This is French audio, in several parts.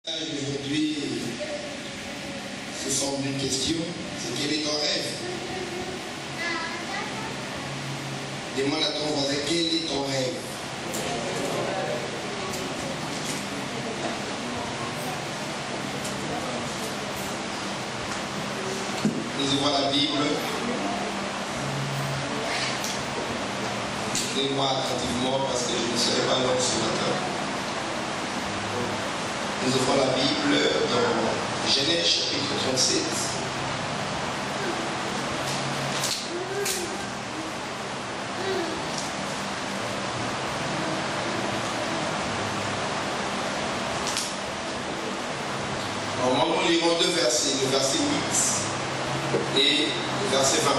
Aujourd'hui, ce sont une question, c'est quel est ton rêve? Demande à ton voisin, quel est ton rêve? Nous ouvrons la Bible. Écoutez-moi attentivement parce que je ne serai pas long ce matin. Nous ouvrons la Bible dans Genèse chapitre 37. Normalement, nous lirons deux versets, le verset 8 et le verset 20.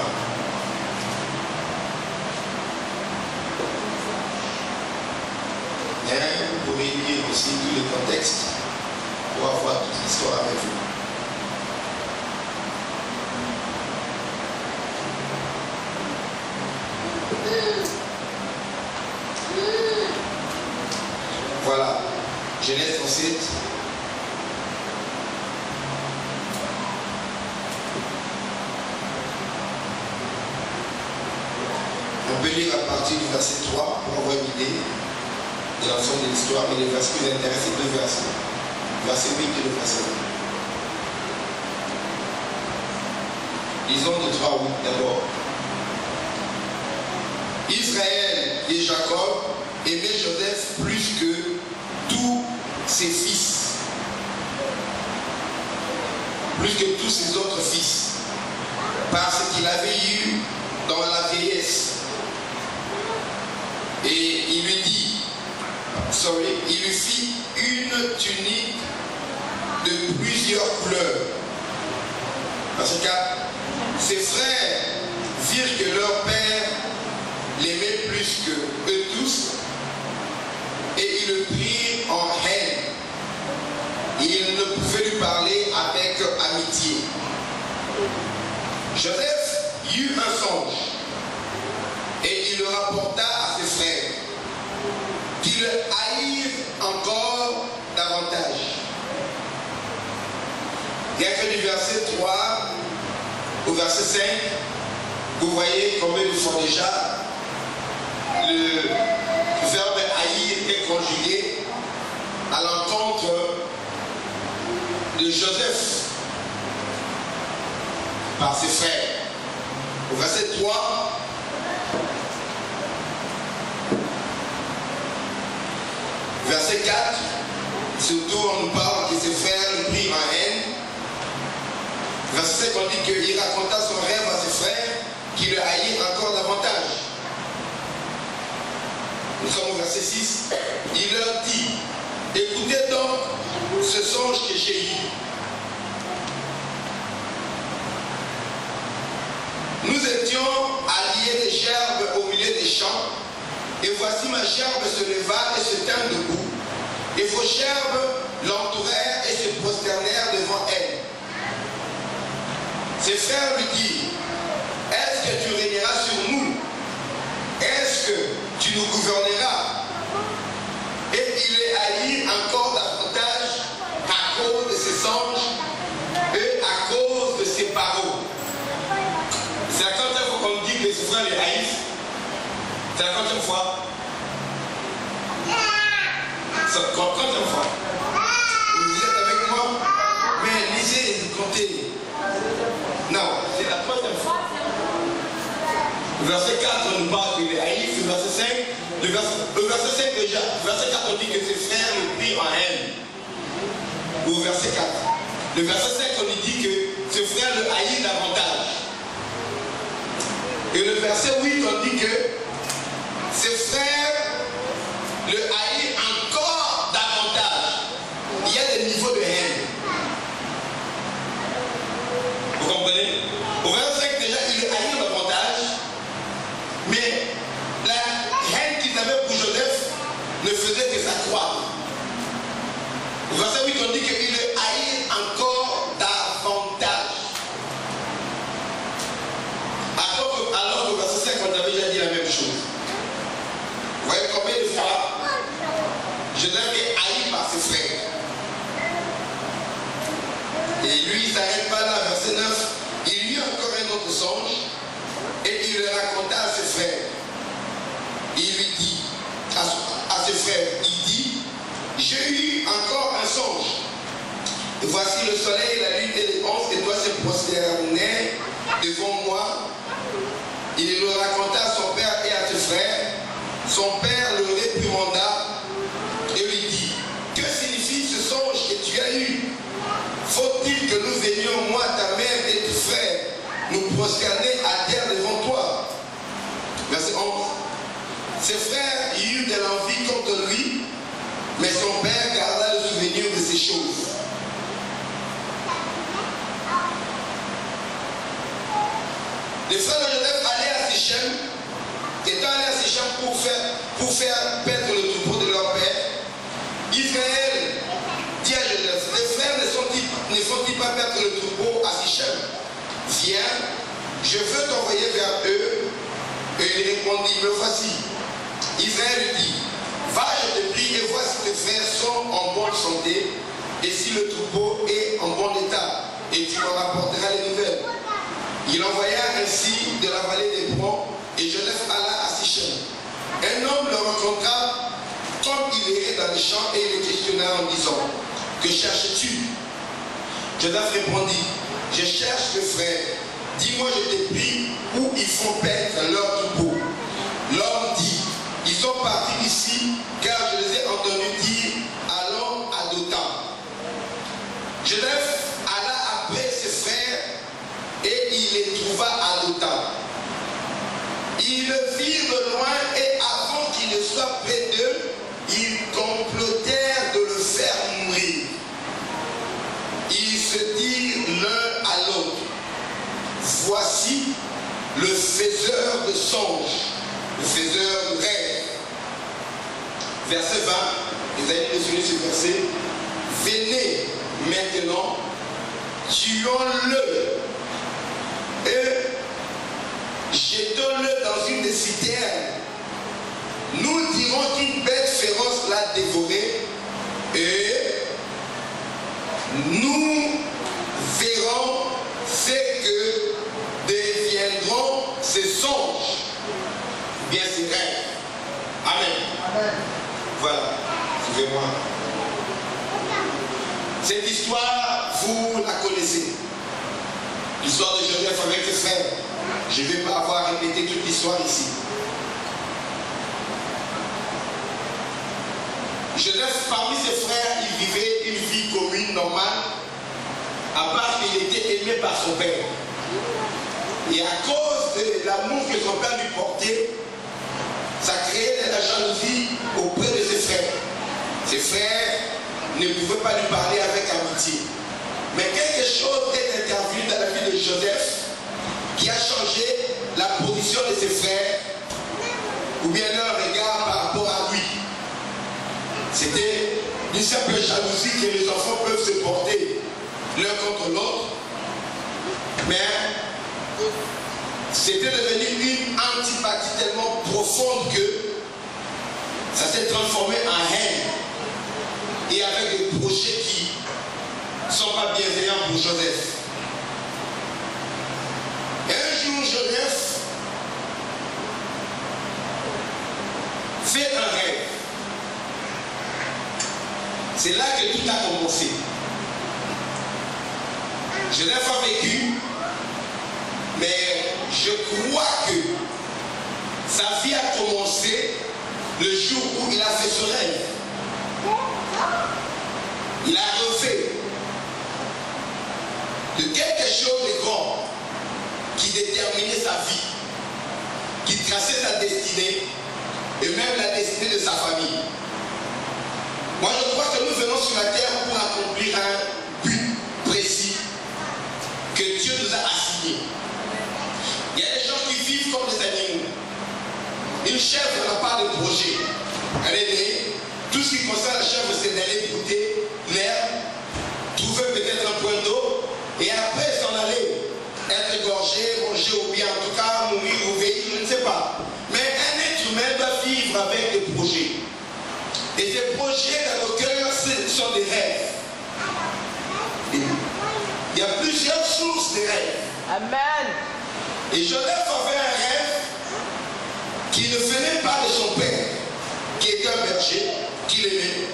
Mais vous pourrez lire aussi tout le contexte pour avoir toute l'histoire avec vous. Voilà, Genèse 37. On peut lire à partir du verset 3 pour avoir une idée de l'ensemble de l'histoire, mais les versets qui nous intéressent, c'est deux versets. Le verset 8 et le verset 20. Lisons de 3 à 8 d'abord. Israël et Jacob aimaient Joseph plus que tous ses fils, plus que tous ses autres fils, parce qu'il avait eu dans la vieillesse. Et il lui fit une tunique de plusieurs couleurs. Parce que ses frères virent que leur père l'aimait plus que eux tous, et ils le prirent en haine. Ils ne pouvaient lui parler avec amitié. Joseph eut un songe, et il le rapporta à ses frères, qui le haïrent encore davantage. Il y a que du verset 3 au verset 5, vous voyez combien de fois déjà le verbe haïr est conjugué à l'encontre de Joseph par ses frères. Au verset 3, verset 4, surtout on nous parle que ses frères le prirent en haine. Verset 5, on dit qu'il raconta son rêve à ses frères qui le haïrent encore davantage. Nous sommes au verset 6. Il leur dit, écoutez donc ce songe que j'ai eu. Nous étions alliés des gerbes au milieu des champs, et voici ma gerbe se leva et se tint debout, et vos gerbes l'entourèrent et se prosternèrent devant elle. Ses frères lui dirent, est-ce que tu régneras sur nous? Est-ce que tu nous gouverneras? Et il les haït encore davantage à cause de ses songes et à cause de ses paroles. C'est la quatrième fois qu'on dit que ses frères les haïssent. C'est la quatrième fois. C'est la quatrième fois. Vous êtes avec moi? Mais lisez et comptez. Non, c'est la troisième fois. Le verset 4, on nous parle qu'il est haïs. Le verset 5, le verset 5 déjà. Le verset 4, on dit que ses frères le prient en haine. Au verset 4. Le verset 5, on nous dit que ses frères le haïssent davantage. Et le verset 8, on dit que ses frères le haïssent encore davantage. Il y a des niveaux de haine. Vous comprenez? Au verset 5, déjà, il le haït davantage. Mais la haine qu'ils avaient pour Joseph ne faisait que s'accroître. Au verset 8, on dit qu'il le haït encore davantage. Alors qu'au verset 5, on avait déjà dit la même chose. Vous voyez combien de fois Joseph est haï par ses frères. Et lui, il ne s'arrête pas là, verset 9. Il eut encore un autre songe et il le raconta à ses frères. Il lui dit, à ses frères, il dit, j'ai eu encore un songe. Et voici le soleil, la lune et les 11 étoiles se prosternèrent devant moi. Il le raconta à son père et à ses frères. Son père le réprimanda et lui dit, que signifie ce songe que tu as eu? Faut-il que nous venions, moi, ta mère et tes frères, nous prosterner à terre devant toi? Verset 11. Ses frères eurent de l'envie contre lui, mais son père garda le souvenir de ces choses. Les frères de Joseph allaient à Sichem, étant allés à Sichem pour faire perdre le troupeau de leur père. Israël dit à Joseph, les frères ne font-ils pas perdre le troupeau à Sichem? Viens, je veux t'envoyer vers eux. Et il répondit, me voici. Israël lui dit, va, je te prie, et vois si tes frères sont en bonne santé, et si le troupeau est en bon état, et tu m'en rapporteras les nouvelles. Il envoya ainsi de la vallée des Bron, et Joseph alla à Sichem. Un homme le rencontra comme il errait dans les champs, et il le questionna en disant, que cherches-tu? Joseph répondit, je cherche tes frères. Dis-moi, je te prie, où ils font paître leur troupeau. L'homme dit, ils sont partis d'ici, car je les ai entendus dire, allons à Dothan. Joseph alla après ses frères, et il les trouva à Dothan. Ils le virent de loin, et avant qu'il ne soit près d'eux, ils complotèrent de le faire mourir. Ils se dirent l'un à l'autre, voici le faiseur de songes, le faiseur de rêves. Verset 20, vous allez me souvenir ce verset. Venez maintenant, tuons-le et jetons-le dans une des citernes. Nous dirons qu'une bête féroce l'a dévoré et nous verrons ce que deviendront ces songes, bien ces rêves. Amen. Amen. Voilà, suivez-moi. Cette histoire, vous la connaissez. L'histoire de Joseph avec ses frères. Je ne vais pas avoir répété toute l'histoire ici. Joseph, parmi ses frères, il vivait une vie commune, normale, à part qu'il était aimé par son père. Et à cause de l'amour que son père lui portait, ça créait de la jalousie auprès de ses frères. Ses frères ne pouvaient pas lui parler avec amitié. Mais quelque chose est intervenu dans la vie de Joseph qui a changé la position de ses frères ou bien leur regard par rapport à lui. C'était une simple jalousie que les enfants peuvent se porter l'un contre l'autre. Mais c'était devenu une antipathie tellement profonde que ça s'est transformé en haine. Et avec des projets qui ne sont pas bienveillants pour Joseph. Et un jour, Joseph fait un rêve. C'est là que tout a commencé. Joseph a vécu, mais je crois que sa vie a commencé le jour où il a fait ce rêve. Il a refait de quelque chose de grand qui déterminait sa vie, qui traçait sa destinée et même la destinée de sa famille. Moi, je crois que nous venons sur la terre pour accomplir un but précis que Dieu nous a assigné. Il y a des gens qui vivent comme des animaux. Une chèvre n'a pas de projet. Elle est née. Tout ce qui concerne la chèvre, c'est d'aller goûter l'herbe, trouver peut-être un point d'eau, et après s'en aller, être égorgé, manger ou bien en tout cas mourir ou vieillir, je ne sais pas. Mais un être humain doit vivre avec des projets. Et ces projets dans nos cœurs, ce sont des rêves. Il y a plusieurs sources de rêves. Amen. Et Joseph avait un rêve qui ne venait pas de son père, qui était un berger, qu'il aimait.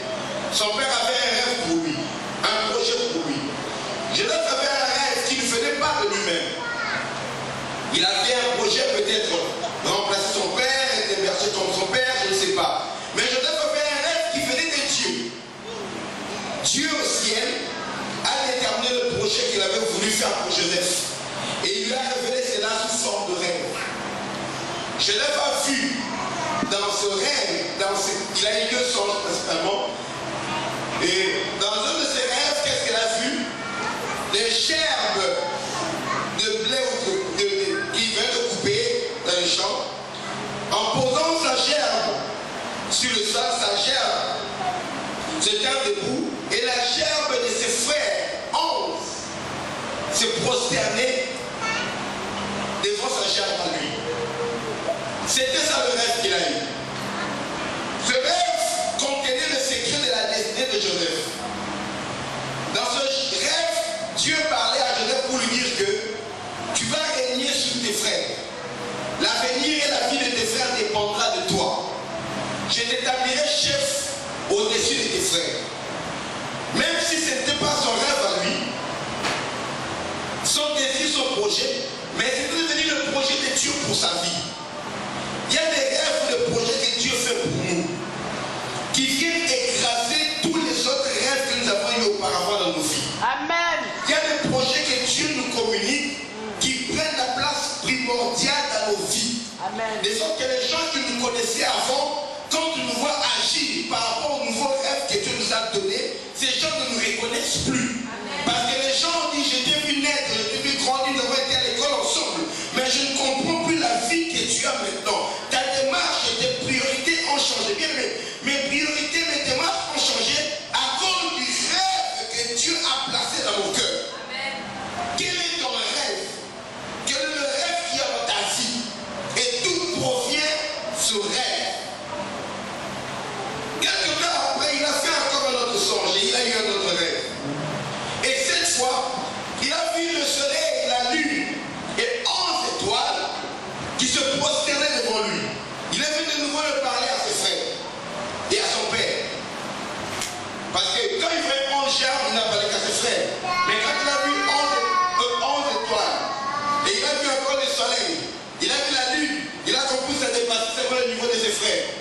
Son père avait un rêve pour lui, un projet pour lui. Joseph avait un rêve qui ne venait pas de lui-même. Il avait un projet peut-être remplacer son père, être berger comme son père, je ne sais pas. Mais Joseph avait un rêve qui venait de Dieu. Dieu au ciel a déterminé le projet qu'il avait voulu faire pour Joseph. Et il lui a révélé cela sous forme de rêve. Joseph a vu dans ce rêve, il a eu deux sens principalement. Et dans un de ses rêves, qu'est-ce qu'il a vu? Les gerbes de blé qui viennent de couper dans les champs. En posant sa gerbe sur le sol, sa gerbe se tient debout. Et la gerbe de ses frères, 11, se prosternait devant sa gerbe à lui. C'était ça le rêve qu'il a eu. Ce rêve contenait le secret de la destinée de Joseph. Dans ce rêve, Dieu parlait à Joseph pour lui dire que tu vas régner sur tes frères. L'avenir et la vie de tes frères dépendra de toi. Je t'établirai chef au-dessus de tes frères. Même si ce n'était pas son rêve à lui, son désir, son projet, mais c'était devenu le projet de Dieu pour sa vie. Il y a des rêves, des projets que Dieu fait pour nous, qui viennent écraser tous les autres rêves que nous avons eu auparavant dans nos vies. Amen. Il y a des projets que Dieu nous communique qui prennent la place primordiale dans nos vies. Amen. De sorte que les gens qui nous connaissaient avant, quand ils nous voient agir par rapport aux nouveaux rêves que Dieu nous a donnés, ces gens ne nous reconnaissent plus. Amen. Parce que les gens disent, je t'ai vu naître, je t'ai vu grandir, nous avons été à l'école ensemble, mais je ne comprends plus la vie que tu as maintenant. Ta démarche et tes priorités ont changé. Bien, mais mes priorités, mes démarches ont changé à cause du rêve que Dieu a placé dans mon cœur. Amen. Quel est ton rêve? Quel est le rêve qui est dans ta vie? Et tout provient de ce rêve. Quelque temps après, il a fait encore un autre songe et il a eu un autre rêve. Et cette fois, il a vu le soleil, la lune et 11 étoiles qui se prosternaient devant lui. Il est venu de nouveau le parler à ses frères et à son père. Parce que quand il fait 11 gerbes, il n'a parlé qu'à ses frères. Mais quand il a vu 11 étoiles, et il a vu encore le soleil, il a vu la lune, il a compris que ça dépassait seulement le niveau de ses frères.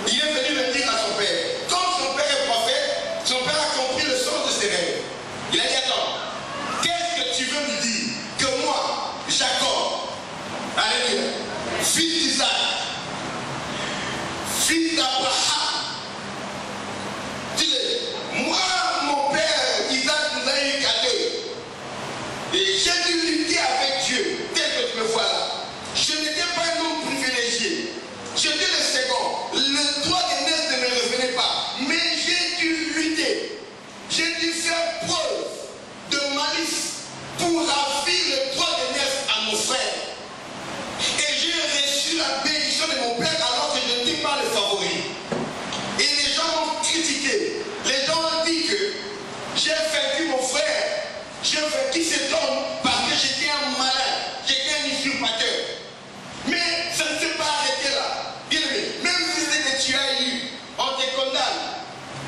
Il est venu le dire à son père. Comme son père est prophète, son père a compris le sens de ses rêves. Il a dit, attends, qu'est-ce que tu veux me dire? Que moi, Jacob, alléluia, fils d'Isaac, fils d'Abraham, dis-le, moi, mon père Isaac nous a eu qu'à deux. Et j'ai dû lutter avec Dieu, tel que tu me vois là. Je n'étais pas un homme privilégié. J'étais le second. Le droit d'aînesse ne me revenait pas. Mais j'ai dû lutter. J'ai dû faire preuve de malice pour ravir le droit d'aînesse à mon frère. Et j'ai reçu la bénédiction de mon père alors que je n'étais pas le favori. Et les gens m'ont critiqué. Les gens ont dit que j'ai vaincu mon frère. J'ai vaincu cet homme parce que j'étais un malin. J'étais un usurpateur. Mais ça ne s'est pas arrêté là. Bien aimé, même si c'est que tu as eu, on te condamne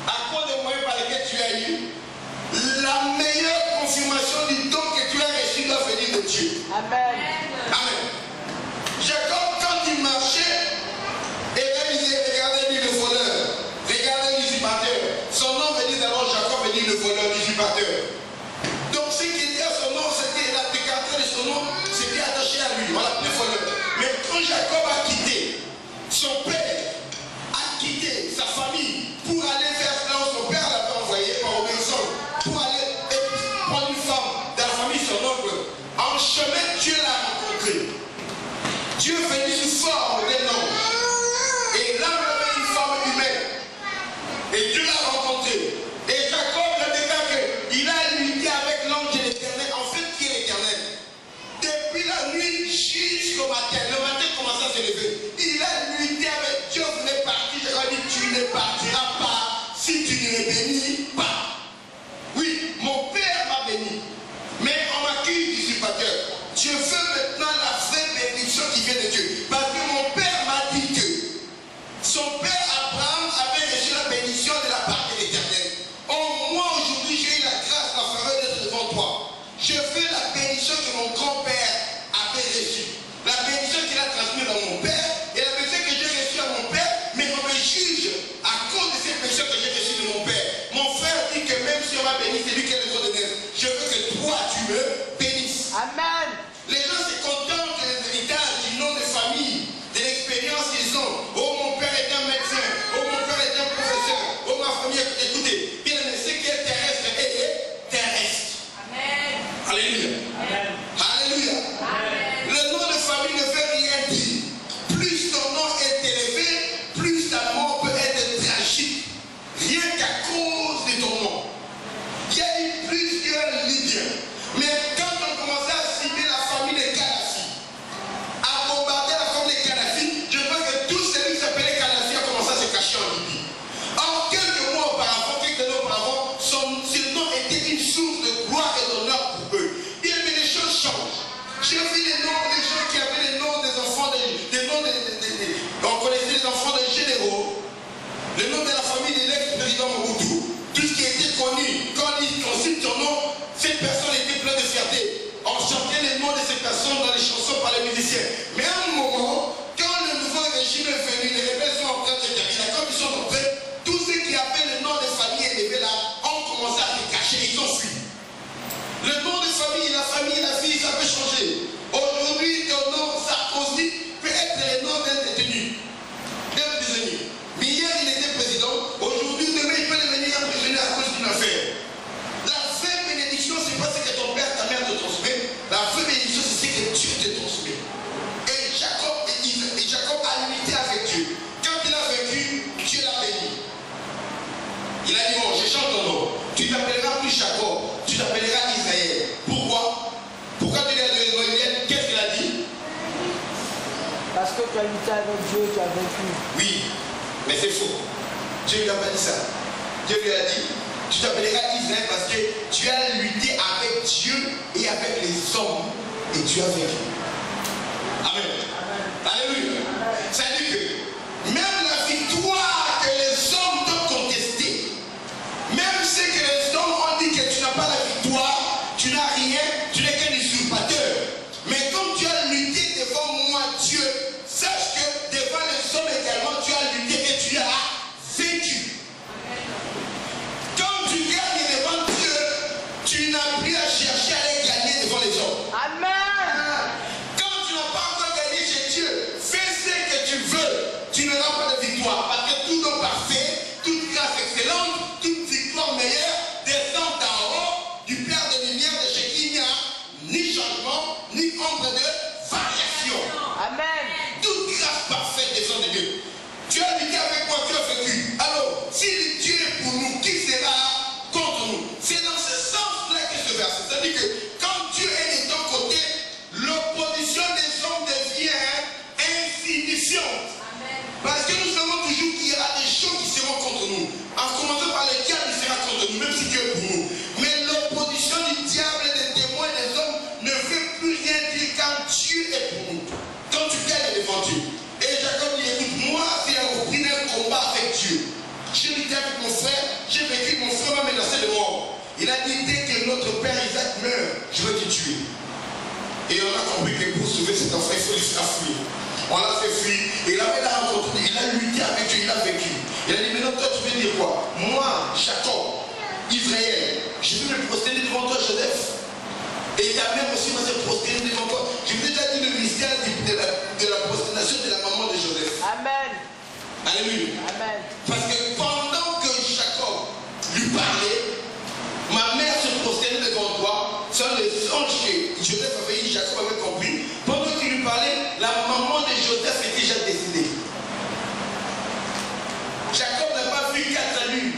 à cause des moyens par lesquels tu as eu, la meilleure confirmation du don que tu as reçu doit venir de Dieu. Amen. Amen. Jacob, quand il marchait, et là il disait, regardez-lui le voleur, regardez l'usurpateur. Son nom veut dire d'abord Jacob veut dire le voleur, l'usurpateur. Donc ce qui était à son nom, c'était la décarte de son nom, c'était attaché à lui. On l'appelait voleur. Mais quand Jacob a quitté, son père a quitté sa famille pour aller vers là où son père l'avait envoyé par obéissance, pour aller prendre une femme dans la famille de son oncle. En chemin, Dieu l'a rencontré. Dieu venait sous forme d'un homme. Et là, il avait une femme humaine. Et Dieu l'a rencontré. Et Jacob le déclare qu'il a lutté avec l'ange de l'Éternel. En fait, qui est l'Éternel? Depuis la nuit jusqu'au matin. Le matin commençait à se lever. Il a lutté avec Dieu. Vous n'êtes parti. Je lui ai dit, tu ne partiras pas si tu ne me bénis pas. Oui, mon père m'a béni. Je veux maintenant la vraie bénédiction qui vient de Dieu. Parce que mon père m'a dit que son père Abraham avait reçu la bénédiction de la part de l'Éternel. Oh, moi aujourd'hui j'ai eu la grâce, la faveur d'être devant toi. Je veux la bénédiction que mon grand-père avait reçue. La bénédiction qu'il a transmise à mon père et la bénédiction que j'ai reçue à mon père, mais on me juge à cause de cette bénédiction que j'ai reçue de mon père. Mon frère dit que même si on m'a béni, c'est lui qui a le droit de naître. Je veux que toi tu me bénisses. Amen. Les gens se contentent de l'héritage, du nom de famille, de l'expérience qu'ils ont. Oh, mon père est un médecin. Oh, mon père est un professeur. Oh, ma famille, écoutez, bien aimé, ce qui est terrestre est terrestre. Amen. Alléluia. Amen. Alléluia. Amen. Le nom de famille ne veut rien dire. Plus ton nom est élevé, plus ta mort peut être tragique. Rien qu'à cause de ton nom. Il y a eu plusieurs Libyens. Mais quand on commençait à cibler la famille de Kadhafi, à bombarder la famille de Kadhafi, je vois que tout celui qui s'appelait Kadhafi a commencé à se cacher en Libye. Or, quelques mois auparavant, quelques années auparavant, ce nom était une source de gloire et d'honneur pour eux. Bien, mais les choses changent. J'ai vu les noms des gens qui avaient les noms des enfants, on connaissait les enfants des généraux, le nom de la famille de l'ex-président Mobutu, tout ce qui était connu. Quand ils consultent ton nom, cette personne était pleine de fierté. On chantait les noms de ces personnes dans les chansons par les musiciens. Mais à un moment, quand le nouveau régime est venu, les rebelles sont en train de se terminer. Quand ils sont entrés, tous ceux qui avaient le nom de famille élevé là ont commencé à se cacher, ils ont fui. Le nom de famille, la fille, ça peut changer. Aujourd'hui, ton nom Sarkozy peut être le nom d'un détenu, d'un prisonnier. Mais hier, il était président. Aujourd'hui, demain, il peut devenir un prisonnier à cause d'une affaire. La vraie bénédiction, ce n'est pas ce que ton père, ta mère te transmet. La vraie bénédiction, c'est ce que Dieu te transmet. Et Jacob a lutté avec Dieu. Quand il a vaincu, Dieu l'a béni. Il a dit, bon, je chante ton nom. Tu t'appelleras plus Jacob, tu t'appelleras Israël. Pourquoi? Pourquoi tu l'as donné? Qu'est-ce qu'il a dit? Parce que tu as lutté avec Dieu, tu as vaincu. Oui, mais c'est faux. Dieu ne lui a pas dit ça. Dieu lui a dit, tu t'appelleras Israël parce que tu as lutté avec Dieu et avec les hommes et tu as vaincu. Amen. Alléluia. Ça veut dire que même la victoire que les hommes t'ont contestée, même ce que les hommes ont dit que tu n'as pas la victoire, tu n'as rien, tu n'es qu'un usurpateur. Mais comme tu as lutté devant moi, Dieu, sache que devant les hommes également, tu as lutté et tu as vaincu. Quand tu gagnes devant Dieu, tu n'as plus à chercher à les gagner devant les hommes. Amen. Quand tu n'as pas encore gagné chez Dieu, fais ce que tu veux, tu n'auras pas de victoire. Parce que tout nom parfait, toute grâce excellente, toute victoire meilleure descend d'en haut du Père de lumière de chez qui il n'y a ni changement, ni ombre de variation. Amen. Toute grâce parfaite descend de Dieu. Tu as lutté avec moi, tu as vaincu. Alors, si Dieu est pour nous, qui sera contre nous? C'est dans ce sens-là que ce verset. C'est-à-dire que quand Dieu est de ton côté, l'opposition des hommes devient insignifiante. Parce que nous savons toujours qu'il y aura des gens qui seront contre nous. En commençant par le diable, il sera contre nous, même si Dieu est pour nous. Mais l'opposition du diable, des témoins, des hommes, ne veut plus rien dire quand Dieu est pour nous. Quand tu gagnes devant Dieu. Et Jacob dit, écoute, moi, j'ai repris un combat avec Dieu. J'ai lutté avec mon frère, j'ai vécu, mon frère m'a menacé de mort. Il a dit, dès que notre père Isaac meurt, je vais te tuer. Et on a compris que pour sauver cet enfant, il faut le faire fuir. On l'a fait fuir. Et il avait la rencontre, il a lutté avec Dieu, il a vécu. Il a dit, maintenant toi tu veux dire quoi? Moi, Jacob, Israël, je vais me prosterner devant toi, Joseph. Et ta mère aussi va se prosterner devant toi. Je vous ai déjà dit le mystère de la prosternation de la maman de Joseph. Amen. Alléluia. Amen. Parce que pendant que Jacob lui parlait, ma mère se prosternait devant toi. C'est les anges que Joseph avait dit, Jacob avait compris. Pendant qu'il lui parlait, la maman de Joseph était déjà décédée. Jacob n'a pas vu 4 saluts.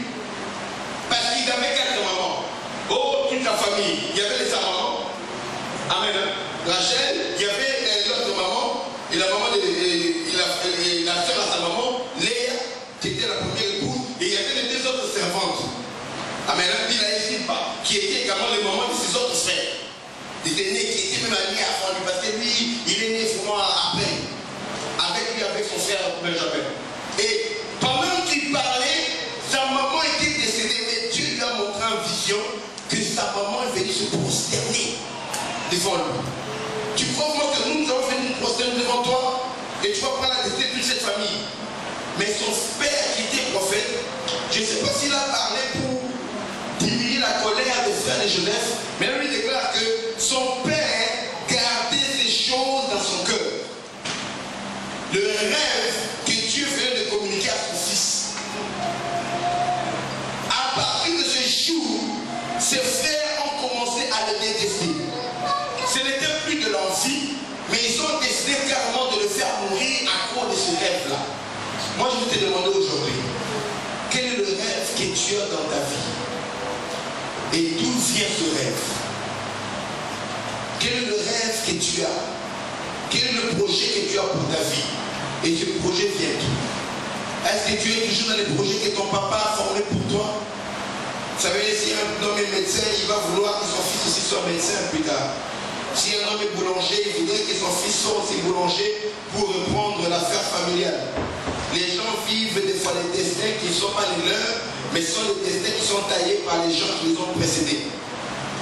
Parce qu'il avait 4 mamans. Oh, toute la famille. Il y avait les mamans. Amen. Rachel, il y avait l'autre maman. Et la maman la soeur à sa maman, Léa, qui était la première épouse. Et il y avait les 2 autres servantes. Amen. Il a ici pas. Qui étaient également les mamans de ses autres frères. Des aînés qui étaient même amis avant lui. une vision que sa maman est venue se prosterner devant lui. Tu crois vraiment que nous allons venir nous prosterner devant toi et tu vas prendre la destinée de toute cette famille? Mais son père qui était prophète, je ne sais pas s'il a parlé pour diminuer la colère des frères de Joseph, mais lui déclare que son père gardait ces choses dans son cœur. Le rêve que Dieu venait de communiquer à son fils. À partir de ce jour, ses frères ont commencé à le détester. Ce n'était plus de l'envie, mais ils ont décidé carrément de le faire mourir à cause de ce rêve-là. Moi, je vais te demander aujourd'hui, quel est le rêve que tu as dans ta vie? Et d'où vient ce rêve? Quel est le rêve que tu as? Quel est le projet que tu as pour ta vie? Et ce projet vient d'où? Est-ce que tu es toujours dans les projets que ton papa a formés pour toi? Vous savez, si un homme est médecin, il va vouloir que son fils aussi soit médecin plus tard. Si un homme est boulanger, il voudrait que son fils soit aussi boulanger pour reprendre l'affaire familiale. Les gens vivent des fois les destins qui ne sont pas les leurs, mais ce sont les destins qui sont taillés par les gens qui les ont précédés.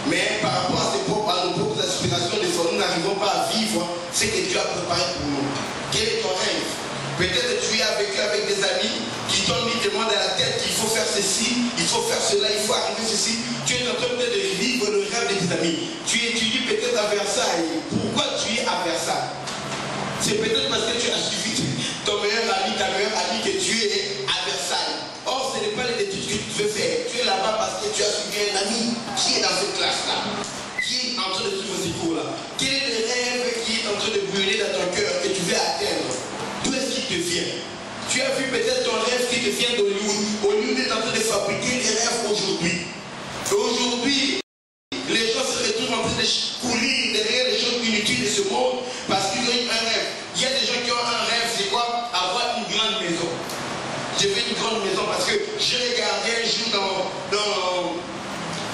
Mais par rapport à nos propres aspirations, des fois nous n'arrivons pas à vivre ce que Dieu a préparé pour nous. Quel est ton rêve? Peut-être que tu es avec des amis qui t'ont mis des mots dans la tête qu'il faut faire ceci, il faut faire cela, il faut arriver ceci. Tu es en train de vivre le rêve de tes amis. Tu étudies peut-être à Versailles. Pourquoi tu es à Versailles? C'est peut-être parce que tu as suivi ton meilleur ami, ta meilleure amie que tu es à Versailles. Or, ce n'est pas les études que tu veux faire. Tu es là-bas parce que tu as suivi un ami qui est dans cette classe-là, qui est en train de suivre ces cours-là. Quel est le rêve qui est en train de brûler dans ton cœur que tu veux atteindre? D'où est-ce qu'il te vient? Tu as vu peut-être ton rêve qui te vient d'Hollywood. Hollywood est en train de fabriquer des rêves aujourd'hui. Et aujourd'hui, les gens se retrouvent en train de courir derrière les choses inutiles de ce monde parce qu'ils ont eu un rêve. Il y a des gens qui ont un rêve, c'est quoi? Avoir une grande maison. J'ai fait une grande maison parce que j'ai regardé un jour dans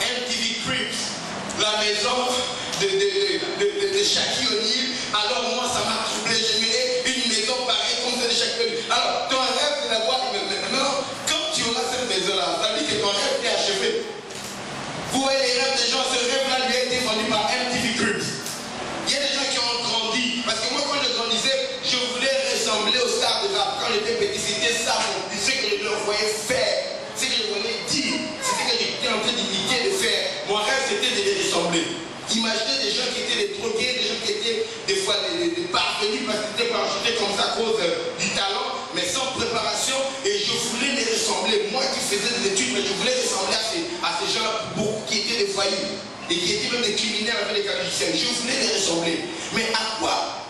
MTV Cribs, la maison de Shaquille O'Neal. Alors moi, ça m'a troublé. J'ai mis une maison pareille comme celle de Shaquille O'Neal. Alors, ton rêve, c'est d'avoir une maison. Maintenant, quand tu auras cette maison-là, ça veut dire que ton rêve est achevé. Vous voyez les rêves des gens, ce rêve-là lui a été vendu par MTV Cribs. Il y a des gens qui ont grandi. Parce que moi, quand je grandissais, je voulais ressembler aux stars de rap. Quand j'étais petit, c'était ça. Ce que je leur voyais faire, ce que je voulais dire, c'était que j'étais en train d'imiter, de faire. Mon rêve, c'était de les ressembler. Imaginez des gens qui étaient des drogués, des gens qui étaient des fois des parvenus parce qu'ils étaient parachutés comme ça à cause du talent, mais sans préparation. Et je voulais les ressembler. Moi qui faisais des études, mais je voulais ressembler à ces gens beaucoup qui étaient des voyous et qui étaient même des criminels avec des caliciciens. Je voulais les ressembler. Mais à quoi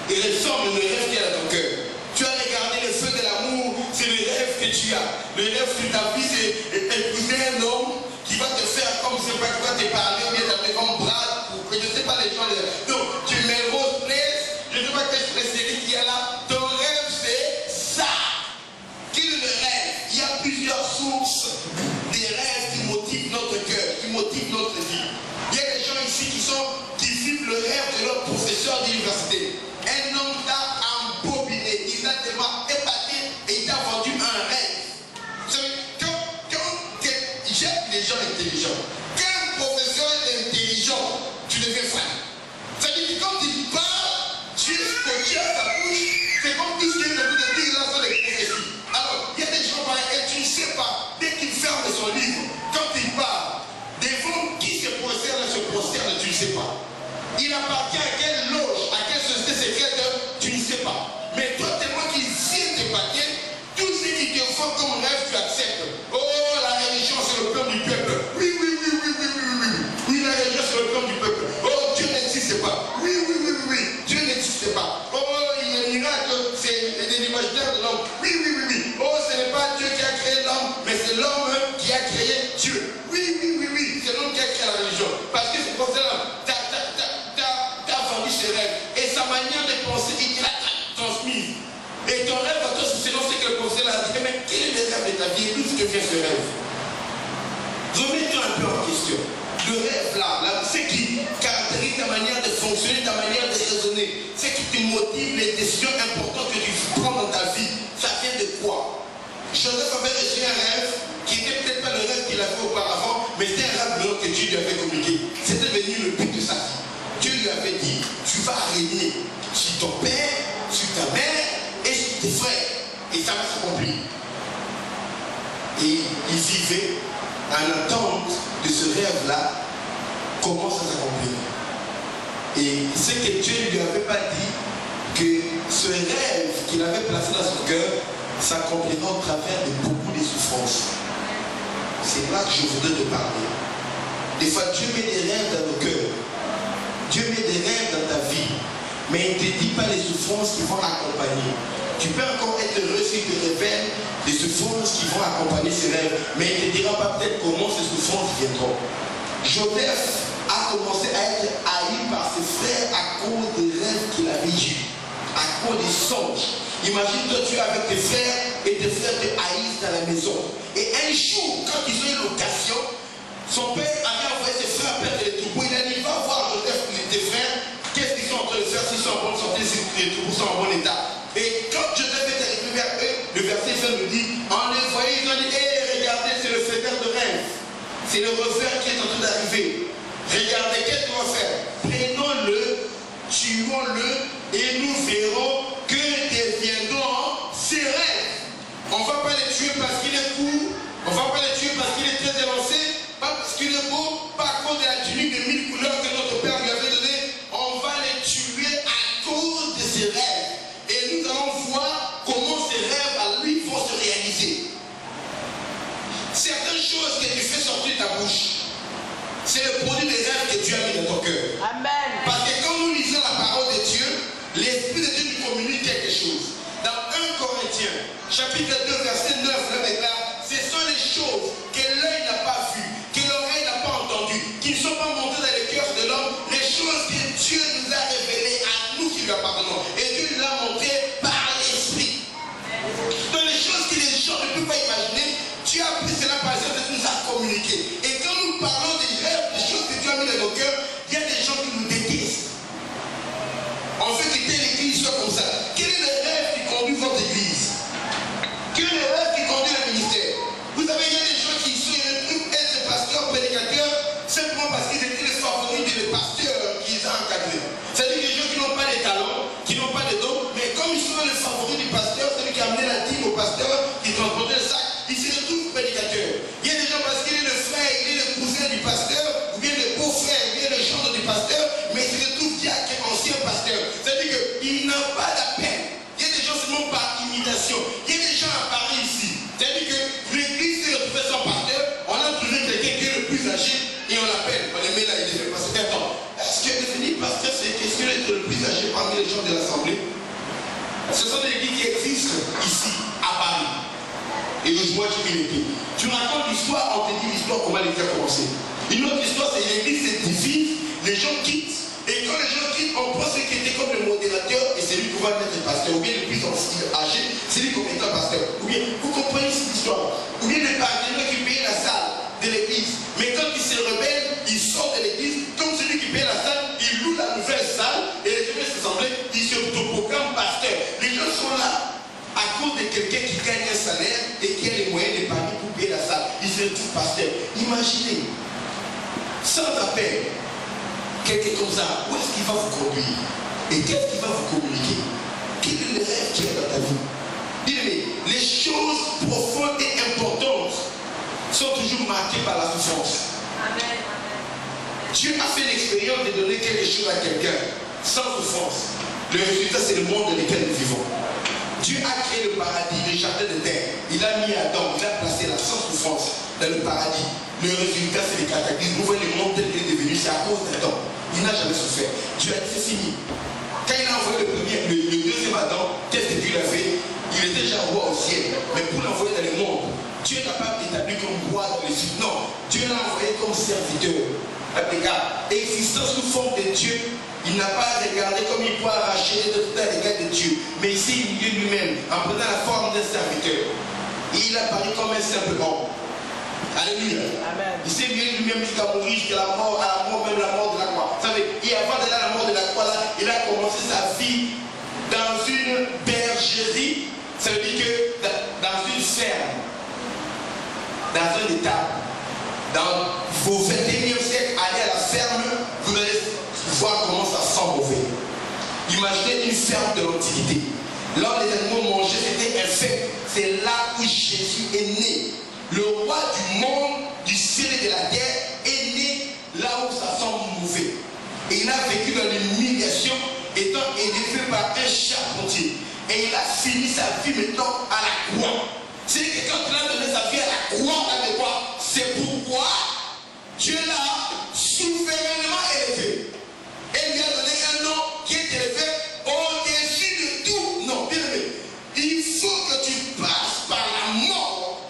il ressemble le rêve qui est dans ton cœur? Tu as regardé le feu de l'amour, c'est le rêve que tu as. Le rêve de ta vie, c'est épouser un homme qui va te faire comme c'est pas, qui va te parler, ou bien t'appeler comme Brad, ou que je ne sais pas les gens. Donc, tu mets Rose Place, je ne sais pas quelle spécialité qu'il y a là. Ton rêve, c'est ça. Quel est le rêve? Il y a plusieurs sources des rêves qui motivent notre cœur, qui motivent notre vie. Il y a des gens ici qui vivent le rêve de leur professeur d'université. Un homme t'a embobiné, il t'a tellement épaté et il t'a vendu un rêve. Vous savez, j'aime les gens intelligents. Quand un professeur est intelligent, tu deviens fan. C'est-à-dire que quand il parle, tu es scotché à sa bouche, c'est comme tout ce qu'il est en train de dire là sur les prophéties. Alors, il y a des gens pareils et tu ne sais pas, dès qu'il ferme son livre, quand il parle, devant qui ce professeur se prosterne, tu ne sais pas. Il appartient à quelle loge, à quelle société secrète, tu ne sais pas. Mais toi, tellement qu'il vient de paquet, tout ce qui te faut comme rêve, tu acceptes. Oh, la religion, c'est le plan du peuple. Oui, oui, oui, oui, oui, oui, oui. Oui, la religion, c'est le plan du peuple. Oh, Dieu n'existe pas. Oui, oui, oui, oui, oui. Dieu n'existe pas. Oh, il y a un miracle, c'est l'imaginaire de l'homme. Oui, oui, oui, oui. Oh, ce n'est pas Dieu qui a créé l'homme, mais c'est l'homme qui a créé Dieu. Oui, oui, oui, oui. C'est l'homme qui a créé la religion. Parce que c'est pour cela, t'as vendu ses rêves. Et sa manière de penser, il te l'a transmise. Et ton rêve à toi, c'est selon ce que le professeur a dit. Mais quel est le rêve de ta vie et d'où te vient ce rêve? Remets-toi un peu en question. Le rêve là, ce qui caractérise ta manière de fonctionner, ta manière de raisonner, ce qui te motive, les décisions importantes que tu prends dans ta vie, ça vient de quoi? Joseph avait reçu un rêve qui n'était peut-être pas le rêve qu'il avait auparavant, mais c'était un rêve que Dieu lui avait communiqué. C'était devenu le but de sa vie. Dieu lui avait dit, tu vas régner sur ton père, sur ta mère et sur tes frères. Et ça va s'accomplir. Et il vivait en attente de ce rêve-là, comment ça s'accomplit. Et ce que Dieu ne lui avait pas dit, que ce rêve qu'il avait placé dans son cœur s'accomplira au travers de beaucoup de souffrances. C'est là que je voudrais te parler. Des fois, Dieu met des rêves dans nos cœurs. Dieu met des rêves dans ta vie. Mais il ne te dit pas les souffrances qui vont accompagner. Tu peux encore être heureux s'il te révèle des souffrances qui vont accompagner ces rêves. Mais il ne te dira pas peut-être comment ces souffrances viendront. Joseph a commencé à être haï par ses frères à cause des rêves qu'il avait eus, à cause des songes. Imagine-toi, tu es avec tes frères et tes frères te haïssent dans la maison. Et un jour, quand ils ont eu l'occasion, son père avait envoyé ses frères à perdre les troupeaux. Il a dit, va voir Joseph, tes frères, qu'est-ce qu'ils sont en train de faire, s'ils sont en bonne santé, si les troupeaux sont en bon état. Et quand Joseph est arrivé vers eux, le verset 20 nous dit, en les voyant, ils ont dit, hé, regardez, c'est le faiseur de rêve. C'est le revers qui est en train d'arriver. Regardez, qu'est-ce qu'on va faire? Prenons-le, tuons-le, et nous verrons que deviendront ses rêves. On ne va pas les tuer parce qu'il est court, on ne va pas les tuer parce qu'il est très élancé, pas parce qu'il est beau, pas à cause de la tunique de 1000 couleurs que notre père lui avait donné. On va les tuer à cause de ses rêves. Et nous allons voir comment ces rêves à lui vont se réaliser. Certaines choses que tu fais sortir de ta bouche, c'est le produit des rêves que Dieu a mis dans ton cœur. Amen. Parce que quand nous lisons la parole de Dieu, l'Esprit de Dieu nous communique quelque chose. Dans 1 Corinthiens, chapitre 2, verset 9, le déclare, ce sont les choses que l'œil n'a pas vues, que l'oreille n'a pas entendues, qui ne sont pas montées dans le cœur de l'homme, les choses que Dieu nous a révélées à nous qui lui appartenons. Et Dieu nous l'a montré par l'Esprit. Dans les choses que les gens ne peuvent pas imaginer, Dieu a pris cela par exemple et nous a communiqué. Et quand nous parlons des rêves, des choses que Dieu a mis dans nos cœurs, il y a des gens qui nous détestent. On veut quitter l'église soit comme ça. Quel est le rêve qui conduit votre église? Quel est le rêve qui conduit le ministère? Vous savez, il y a des gens qui sont être pasteurs, prédicateurs, simplement parce qu'ils étaient les favoris des pasteurs qu'ils ont encadrés. C'est-à-dire des gens qui n'ont pas les talents, qui n'ont pas les dons, mais comme ils sont les favoris du pasteur, celui qui a amené la dîme au pasteur, qui transportait le sac, ils se retrouvent prédicateurs. Il y a des gens parce qu'il est le frère, il est le cousin du pasteur, ou bien le beau-frère, ou bien le gendre du pasteur, mais il se retrouve diacre, ancien pasteur. C'est-à-dire qu'il n'a pas d'appel. Il y a des gens seulement par imitation. Il y a des gens à Paris ici. C'est-à-dire que l'église s'est retrouvée sans pasteur, on a trouvé quelqu'un qui est le plus âgé et on l'appelle. On le met là, il est parce que attends, est-ce que devenir pasteur, c'est question d'être le plus âgé parmi les gens de l'Assemblée? Ce sont des églises qui existent ici, à Paris. Et le joie qui vit les pieds. Tu racontes l'histoire, on te dit l'histoire, comment les faire commencer. Une autre histoire, c'est l'église se divise, les gens quittent. Et quand les gens quittent, on prend celui qui était comme le modérateur et c'est lui qui va mettre le pasteur. Ou bien le plus âgé, c'est lui qui va mettre le pasteur. Ou bien, vous comprenez cette histoire. Ou bien le partenaire qui paye la salle de l'église. Mais quand il se rebelle, il sort de l'église. Comme celui qui paye la salle, il loue la nouvelle salle. Et les gens s'assemblent, ils se proclament pasteur. Les gens sont là à cause de quelqu'un qui gagne un salaire et qui a les moyens de payer pour payer la salle. Ils se retrouvent pasteur. Imaginez, sans appel, quelqu'un comme ça, où est-ce qu'il va vous conduire? Et qu'est-ce qu'il va vous communiquer? Quel est le rêve qui est dans ta vie? Dis-moi, les choses profondes et importantes sont toujours marquées par la souffrance. Amen. Dieu a fait l'expérience de donner quelque chose à quelqu'un sans souffrance. Le résultat, c'est le monde dans lequel nous vivons. Dieu a créé le paradis, le jardin de terre. Il a mis Adam, il a placé la sans souffrance dans le paradis. Le résultat, c'est les cataclysmes. Vous voyez le monde tel qu'il est devenu, c'est à cause d'Adam. Il n'a jamais souffert. Dieu a dit, c'est fini. Quand il a envoyé le deuxième Adam, qu'est-ce que Dieu a fait? Il était déjà roi au ciel. Mais pour l'envoyer dans le monde, Dieu n'est pas établi comme roi dans les cieux. Non, Dieu l'a envoyé comme serviteur. Existence sous forme de Dieu. Il n'a pas regardé comme il peut arracher tout à l'égard de Dieu. Mais ici, il est lui-même, en prenant la forme d'un serviteur. Et il a paru comme un simple homme. Alléluia. Amen. Il s'est mis lui-même jusqu'à mourir, jusqu'à la mort, à la mort, même la mort de la croix. Vous savez, et avant d'aller à la mort de la croix, là, il a commencé sa vie dans une bergerie. Ça veut dire que dans une ferme. dans un état, dans vos 21e siècle, allez à la ferme, vous allez voir comment ça sent mauvais. Imaginez une ferme de l'Antiquité. Là où les animaux mangeaient, c'était un fait. C'est là où Jésus est né. Le roi du monde, du ciel et de la terre est né là où ça sent mauvais. Et il a vécu dans l'humiliation, étant élevé par un charpentier. Et il a fini sa vie maintenant à la croix. C'est que quand il a donné sa vie à la croix, avec quoi? C'est pourquoi Dieu l'a souverainement élevé. Et lui a donné un nom qui est élevé au-dessus de tout. Non, bien aimé. Il faut que tu passes par la mort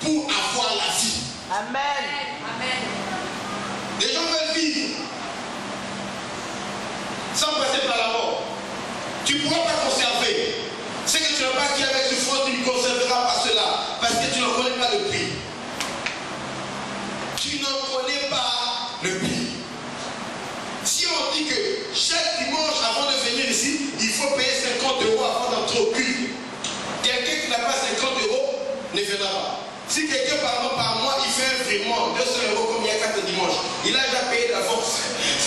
pour avoir la vie. Amen. Amen. Les gens veulent vivre sans passer par la mort. Tu ne pourras pas conserver. Ce que tu n'as pas acquis avec souffrance, tu ne conserveras pas cela. Parce que tu ne connais pas le prix. Tu n'en connais pas le prix. Si on dit que chaque dimanche, avant de venir ici, il faut payer 50 € avant d'entrer au culte, quelqu'un qui n'a pas 50 € ne viendra pas. Si quelqu'un par mois, il fait un virement 200 € comme il y a 4 dimanches, il a déjà payé d'avance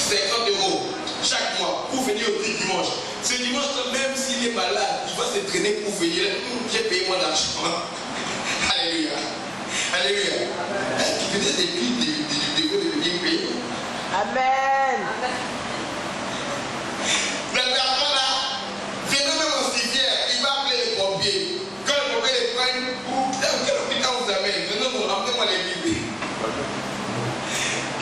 50 € chaque mois pour venir au culte dimanche. Ce dimanche, même s'il est malade, il va se traîner pour venir. J'ai payé moins d'argent. Alléluia. Alléluia. Est-ce qu'il faisait des cultes de venir payer? Amen. La personne là, venez même au cimetière, il va appeler les pompiers. Quand les pompiers les prennent, quel hôpital vous amène? Venez nous ramenez-moi les bébés.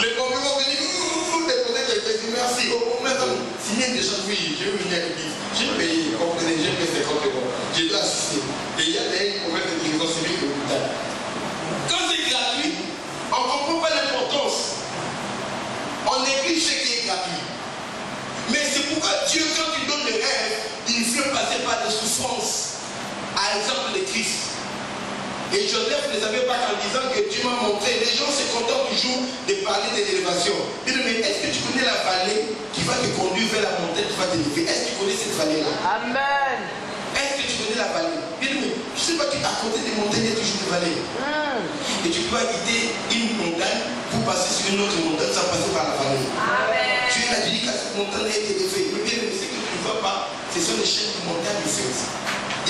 Les pompiers vont venir, vous déposer quelques merci. Oh, maintenant, signer des choses, oui, je vais venir à l'église. J'ai payé, comprenez, j'ai payé 50 €. J'ai dû assister. Et il y a des problèmes de prison civique de l'hôpital. Quand c'est gratuit, on ne comprend pas l'importance. On néglige ce qui est gratuit. Mais c'est pourquoi Dieu, quand il donne des rêves, il fait passer par des souffrances. À exemple de Christ. Et Joseph ne savait pas qu'en disant que Dieu m'a montré, les gens se contentent toujours de parler de l'élévation. Mais est-ce que tu connais la vallée qui va te conduire vers la montagne qui va t'élever? Est-ce que tu connais cette vallée-là? Amen. Est-ce que tu connais la vallée? Bien aimé, je ne sais pas qu'à côté des montagnes, il y a toujours des vallées. Et tu dois quitter une montagne pour passer sur une autre montagne sans passer par la vallée. Amen. Tu as dit que cette montagne est élevée. Mais bien aimé, ce que tu ne vois pas, ce sont les chaînes de montagne de fait.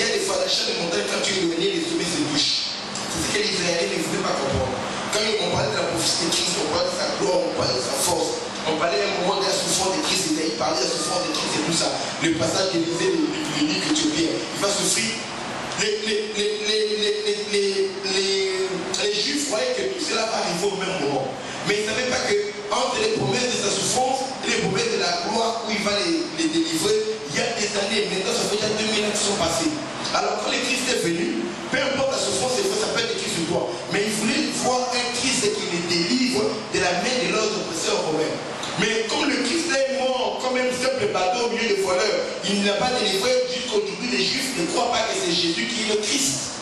Il y a des fois, les chaînes de montagne, quand tu es éloigné, les sommets se bouchent. C'est ce que les Israéliens ne voulaient pas comprendre. Quand on parlait de la prophétie de Christ, on parlait de sa gloire, on parlait de sa force. On parlait à un moment de la souffrance de Christ, il parlait de la souffrance de Christ et tout ça. Le passage d'Élisée, l'unique éthiopien, il va souffrir. Les Juifs croyaient que tout cela va arriver au même moment. Mais ils ne savaient pas que entre les promesses de sa souffrance et les promesses de la gloire où il va les délivrer, il y a des années, maintenant ça fait déjà 2000 ans qui sont passés. Alors quand le Christ est venu, peu importe la souffrance, ça peut être écrit sur toi. Mais il voulait voir un Christ qui les délivre de la main de leurs oppresseurs romains. Mais comme le Christ est mort comme un simple bateau au milieu de voleurs, il n'a pas délivré. Jusqu'aujourd'hui, les Juifs ne croient pas que c'est Jésus qui est le Christ.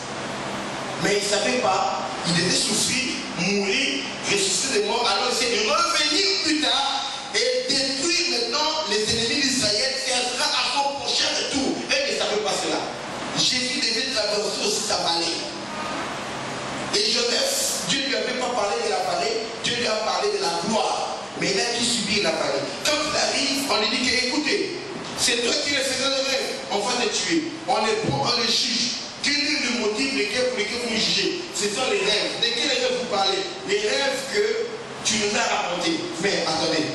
Mais ils ne savaient pas, il devait souffrir, mourir, ressusciter des morts, alors il s'est de revenir plus tard et détruire maintenant les ennemis d'Israël, et elle sera à son prochain retour. Et ils ne savaient pas cela. Jésus devait traverser aussi sa vallée. Et Joseph, Dieu ne lui avait pas parlé de la vallée, Dieu lui a parlé de la gloire. Mais il a dû subir la vallée. Quand il arrive, on lui dit que écoutez, c'est toi qui le faisais le rêve, on va te tuer. On le prend, on le juge. Quel est le motif pour lequel vous me jugez? Ce sont les rêves. De quels rêves vous parlez? Les rêves que tu nous as racontés. Mais attendez,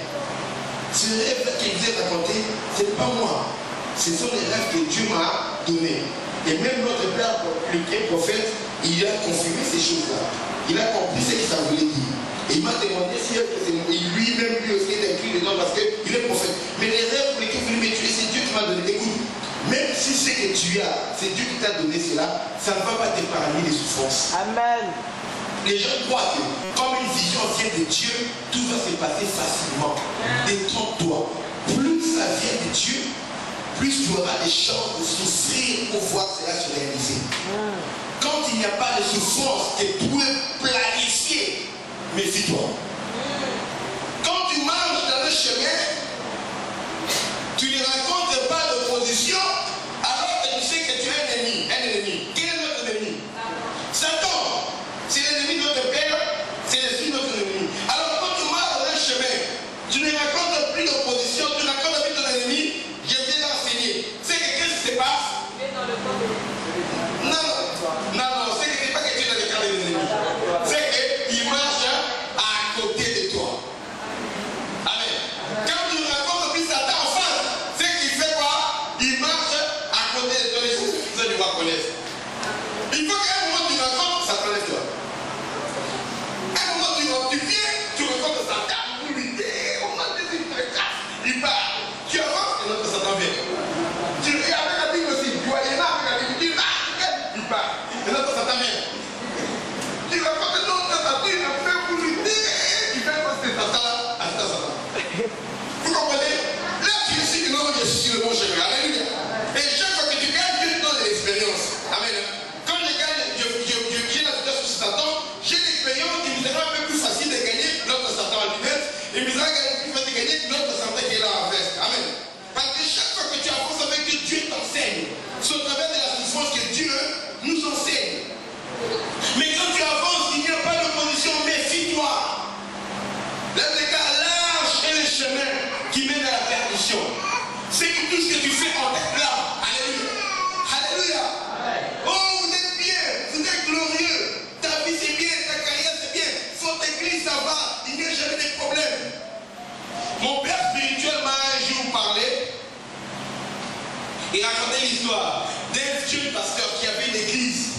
ces rêves qu'il vous a racontés, ce n'est pas moi. Ce sont les rêves que Dieu m'a donnés. Et même notre père, le prophète, il a confirmé ces choses-là. Il a compris ce que ça voulait dire. Et il m'a demandé si lui-même lui aussi est inclus dedans parce qu'il est prophète. Mais les rêves pour lesquels vous voulez me tuer, c'est Dieu qui m'a donné. Écoute, même si ce que tu as, c'est Dieu qui t'a donné cela, ça ne va pas t'épargner les souffrances. Amen. Les gens croient que comme une vision vient de Dieu, tout va se passer facilement. Détrompe-toi. Plus ça vient de Dieu, plus tu auras des chances de souffrir pour voir cela se réaliser. Quand il n'y a pas de souffrance que tu peux planifier, méfie-toi. Quand tu marches dans le chemin, tu ne rencontres pas d'opposition, alors que tu sais que tu as un ennemi. Un ennemi. Quel est notre ennemi? Satan. C'est l'ennemi de notre père. Vous comprenez? Là, tu es sûr que non, je suis sur le bon chemin. Alléluia. Et chaque fois que tu gagnes, Dieu te donne de l'expérience. Amen. Quand je gagne, j'ai la vitesse sur Satan, j'ai l'expérience, il me sera un peu plus facile de gagner l'autre Satan à lui-même. Il me sera plus facile de gagner l'autre Satan qui est là en veste. Amen. Parce que chaque fois que tu avances avec Dieu, Dieu t'enseigne. C'est au travers de la souffrance que Dieu nous enseigne. Mais quand tu avances, il n'y a pas d'opposition, méfie-toi. Là, les gars, large est le chemin qui mène à la perdition. C'est que tout ce que tu fais en t'acclame. Alléluia. Alléluia. Oh, vous êtes bien, vous êtes glorieux. Ta vie c'est bien, ta carrière c'est bien. Votre église ça va, il n'y a jamais de problème. Mon père spirituel m'a un jour parlé. Il racontait l'histoire d'un jeune pasteur qui avait une église.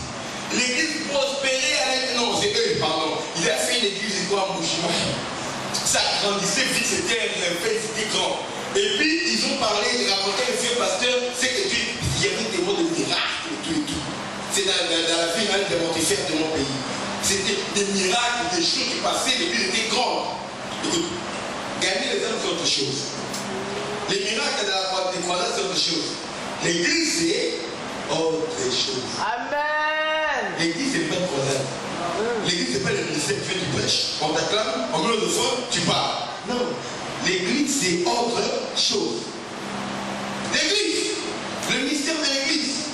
L'église prospérait avec... Non, c'est eux, pardon. Il a fait une église quoi, Mouchima. Ça grandissait vite, c'était grand. Et puis, ils ont parlé, ils racontaient le vieux pasteur, c'est que Dieu, il y avait des mots de miracles et tout et tout. C'est dans la ville même de Montéfer de mon pays. C'était des miracles, des choses qui passaient, l'église était grande. Écoute, gagner les hommes, c'est autre chose. Les miracles de la croisade, c'est autre chose. L'église, c'est autre chose. Amen. L'église, c'est pas une croisade. L'église, c'est pas le ministère qui fait du prêche. On t'acclame, on met le fond, tu pars. Non. L'église, c'est autre chose. L'église, le ministère de l'église.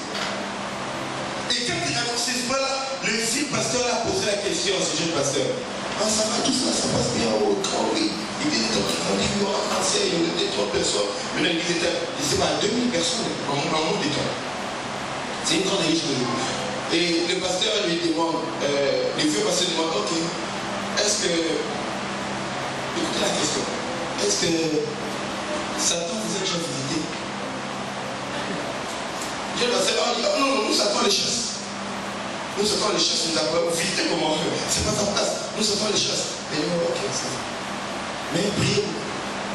Et quand il a annoncé ce point-là, le vieux pasteur a posé la question à ce jeune pasteur. Ah, ça va, tout ça, ça passe bien au camp, oui. Il dit, on dit, on a français, il y avait 30 personnes. Mais l'église était, je ne sais pas, 2000 personnes en moins de temps. C'est une grande église de nous. Et le pasteur lui demande, le vieux pasteur demande, ok, est-ce que, écoutez la question, est-ce que Satan vous a déjà visité? Le pasteur dit, oh, non, nous Satan les chasse. Nous Satan les chasse, nous avons visité comment? C'est pas ta place, nous Satan les chasse. Et nous, ok, c'est ça. Mais priez,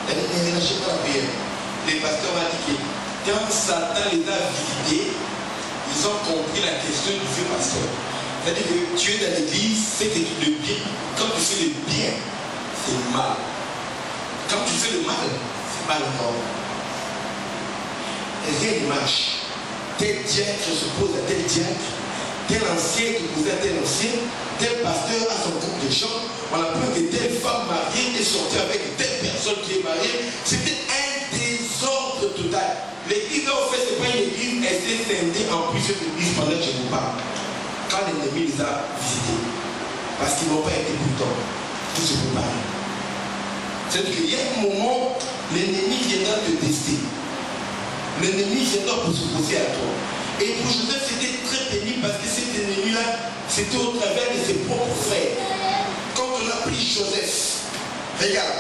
ne lâchez pas la prière. Les pasteurs m'ont dit que quand Satan les a visités, ils ont compris la question du vieux pasteur. C'est-à-dire que tu es dans l'église, c'est que le bien, quand tu fais le bien, c'est mal. Quand tu fais le mal, c'est mal encore. Rien ne marche. Tel diacre s'oppose à tel diacre, tel ancien s'oppose à tel ancien, tel pasteur a son groupe de gens. On a peur que telle femme mariée est sortie avec telle personne qui est mariée. C'était un désordre total. L'église, en fait, ce n'est pas une église, elle s'est scindée en plusieurs églises pendant que je vous parle. Quand l'ennemi les a visités. Parce qu'ils n'ont pas été prudents pour se préparer. C'est-à-dire qu'il y a un moment, l'ennemi viendra te tester. L'ennemi viendra pour s'opposer à toi. Et pour Joseph, c'était très pénible parce que cet ennemi-là, c'était au travers de ses propres frères. Quand on a pris Joseph, regarde,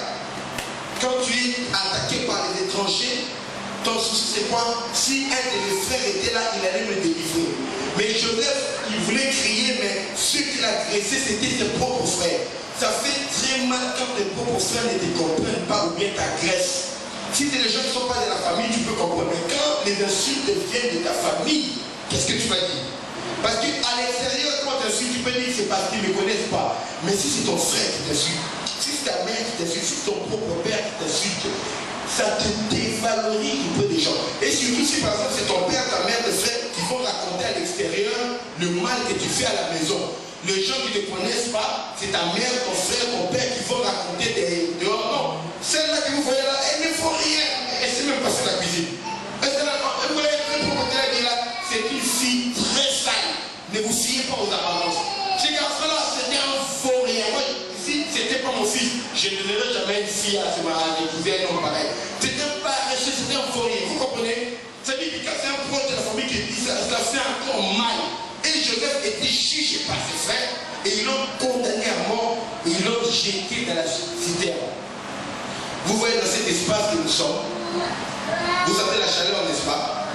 quand tu es attaqué par les étrangers, ton souci c'est quoi? Si un de mes frères était là, il allait me délivrer. Mais Joseph, il voulait crier, mais ceux qui l'agressaient, c'était ses propres frères. Ça fait très mal quand tes propres frères ne te comprennent pas ou bien t'agressent. Si c'est les gens qui ne sont pas de la famille, tu peux comprendre. Mais quand les insultes viennent de ta famille, qu'est-ce que tu vas dire? Parce qu'à l'extérieur, quand tu insultes, tu peux dire que c'est parce qu'ils ne me connaissent pas. Mais si c'est ton frère qui t'insulte, si c'est ta mère qui t'insulte, si c'est ton propre père qui t'insulte, ça te dévalorise auprès des gens. Et surtout si par exemple c'est ton père, ta mère, tes frères qui vont raconter à l'extérieur le mal que tu fais à la maison. Les gens qui ne te connaissent pas, c'est ta mère, ton frère, ton père qui vont raconter dehors. Non, celle-là que vous voyez là, elle ne faut rien. Elle ne sait même pas faire la cuisine. Vous voyez, c'est une fille très sale. Ne vous fiez pas aux apparences. Ces garçons-là, c'était un faux rien. Moi, si c'était pas mon fils, je ne donnerais jamais une fille à se marier, épouser un homme pareil. C'était un paresseux, c'était un faux rien. Vous comprenez? Ça veut dire que quand c'est un proche de la famille qui dit ça, ça fait encore mal. Et Joseph était jugé par ses frères et ils l'ont condamné à mort et ils l'ont jeté dans la citerne. Vous voyez dans cet espace que nous sommes, vous sentez la chaleur, n'est-ce pas?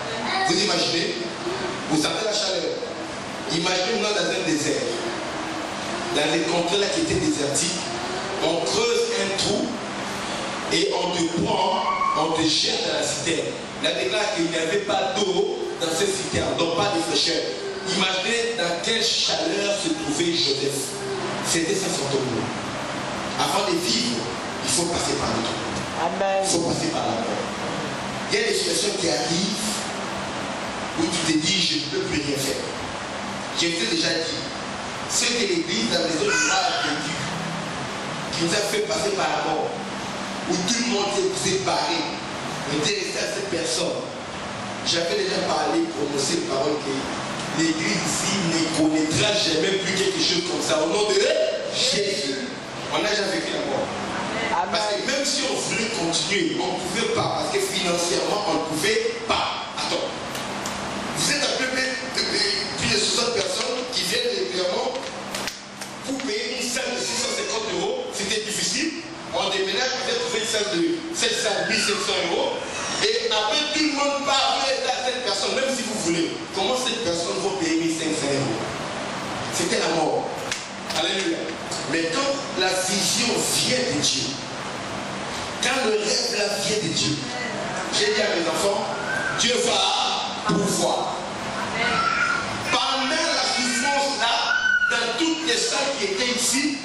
Vous imaginez? Vous sentez la chaleur? Imaginez-vous dans un désert, dans les contrées là qui étaient désertiques, on creuse un trou et on te prend, on te jette dans la citerne. La déclare qu'il n'y avait pas d'eau dans cette citerne, donc pas de fraîcheur. Imaginez dans quelle chaleur se trouvait Joseph. C'était ça son tour. Avant de vivre, il faut passer par le trou. Amen. Il faut passer par la mort. Il y a des situations qui arrivent où tu te dis, je ne peux plus rien faire. Je t'ai déjà dit, ce que l'église, la maison du roi a vécu, qui nous a fait passer par la mort, où tout le monde s'est barré, on était resté à cette personne. J'avais déjà parlé, prononcé une parole que l'église ici ne connaîtra jamais plus quelque chose comme ça. Au nom de Jésus, on a déjà vécu la mort. Amen. Parce que même si on voulait continuer, on ne pouvait pas, parce que financièrement, on ne pouvait pas. Attends, vous êtes à peu près plus de 60 personnes qui viennent régulièrement pour payer une salle de 650 €. C'était difficile. On déménage, vous avez trouvé une salle de 700, 1700 €. Et après, tout le monde part à cette personne, même si vous voulez. Comment cette personne va payer 1500 €? C'était la mort. Alléluia. Mais quand la vision vient de Dieu, quand le rêve là vient de Dieu, j'ai dit à mes enfants, Dieu va pouvoir. Pendant la souffrance là, dans toutes les salles qui étaient ici,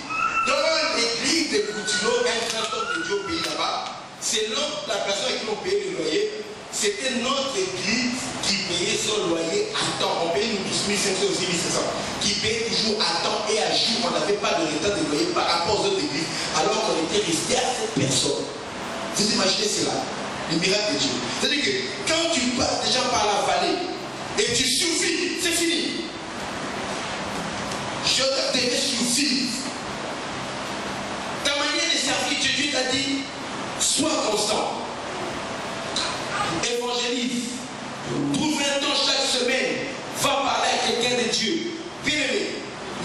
dans l'église de Coutulo, un grand homme de Dieu au pays là-bas, selon la personne qui l'ont payé le loyer, c'était notre église qui payait son loyer à temps. On payait nous tous 1500 aussi 1700. Qui payait toujours à temps et à jour. On n'avait pas de retard de loyer par rapport aux autres églises. Alors qu'on était resté à cette personne. Vous imaginez cela? Le miracle de Dieu. C'est-à-dire que quand tu passes déjà par la vallée et tu survis, c'est fini. Je devais survivre. Ta manière de servir Dieu t'a dit, sois constant. Évangélise. Trouve un temps chaque semaine. Va parler à quelqu'un de Dieu. Bien-aimé,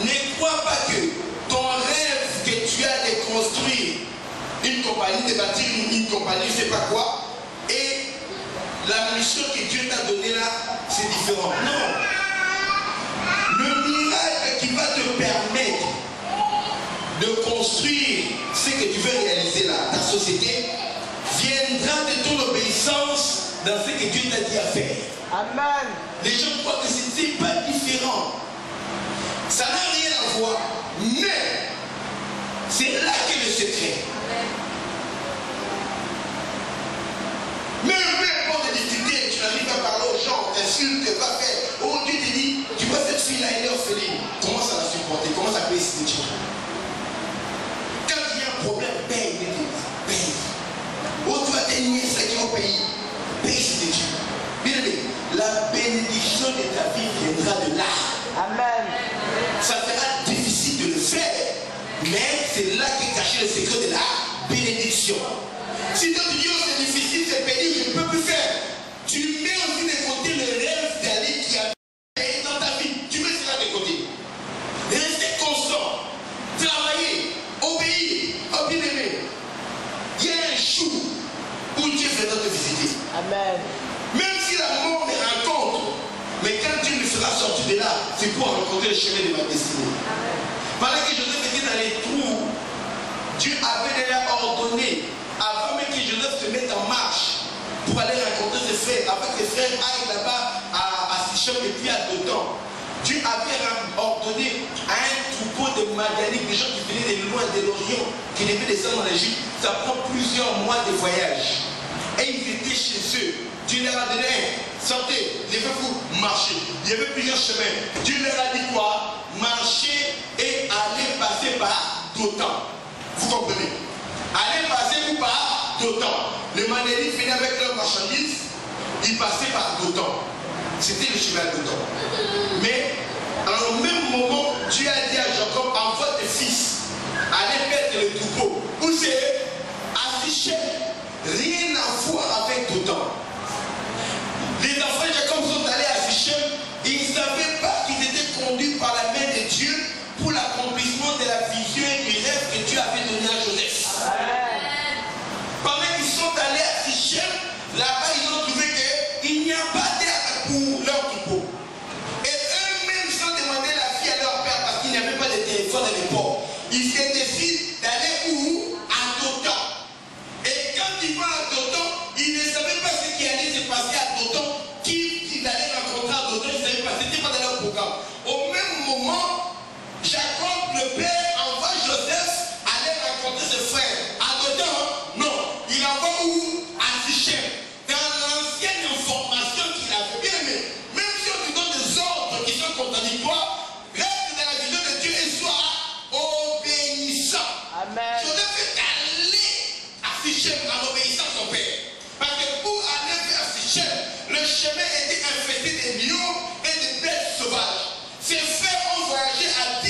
ne crois pas que ton rêve que tu as de construire une compagnie, de bâtir une compagnie, je ne sais pas quoi, et la mission que Dieu t'a donnée là, c'est différent. Non. Le miracle qui va te permettre de construire ce que tu veux réaliser là, ta société, viendra de ton obéissance dans ce que Dieu t'a dit à faire. Amen. Les gens croient que ce n'est pas différent. Ça n'a rien à voir. Mais c'est là qu'est le secret. Même pour des difficultés, tu n'arrives pas à parler aux gens, t'insultes, va faire. Oh, Dieu te dit, tu vois cette fille-là, elle est orpheline. Comment ça la supporter? Comment ça peut essayer? Quand il y a un problème, paye, paye. Oh, tu vas tenir ce qui est au pays. Paye, c'est Dieu. Bien aimé, la bénédiction de ta vie viendra de là. Amen. Ça sera difficile de le faire, mais c'est là qu'est caché le secret de la bénédiction. Si toi tu dis, oh, c'est difficile, c'est pénible, je ne peux plus faire, tu mets aussi de côté le rêve d'aller qui a payé dans ta vie. Tu mets cela de côté. Restez constant, travailler, obéir, oh bien aimé. Il y a un jour où Dieu viendra te visiter. Amen. Même si la mort me rencontre, mais quand Dieu me fera sortir de là, c'est pour rencontrer le chemin de ma destinée. Pendant que Joseph était dans les trous, Dieu avait déjà ordonné, avant même que Joseph se mette en marche, pour aller rencontrer ses frères, avant que ses frères aillent là-bas à Sichem et puis à Dothan. Dieu avait ordonné à un troupeau de Madianites, des gens qui venaient de loin de l'Orient, qui devaient descendre en Égypte. Ça prend plusieurs mois de voyage. Et ils étaient chez eux. Dieu leur a donné, sortez, levez-vous, marchez. Il y avait plusieurs chemins. Dieu leur a dit quoi? Marchez et allez passer par Dothan. Vous comprenez? Allez passer par Dothan. Les Madianites venaient avec leurs marchandises, ils passaient par Dothan. C'était le chemin de Dothan. Mais, au même moment, Dieu a dit à Jacob, envoie tes fils, allez perdre le troupeau. Où c'est? À Sichem. Rien à voir avec Dothan. Les enfants de Jacob sont allés à Sichem, ils ne savaient pas qu'ils étaient conduits par la main de Dieu pour l'accomplissement de la vision et du rêve que Dieu avait donné à Joseph. Amen. Pendant qu'ils sont allés à Sichem, là-bas ils ont trouvé qu'il n'y a pas terre pour leur troupeau. Et eux-mêmes sont demandé la vie à leur père parce qu'il n'y avait pas de téléphone à l'époque. Ils se décident d'aller où? Sichem en obéissant à son père. Parce que pour aller vers Sichem, le chemin était infesté des lions et des bêtes sauvages. Ses frères ont voyagé à 10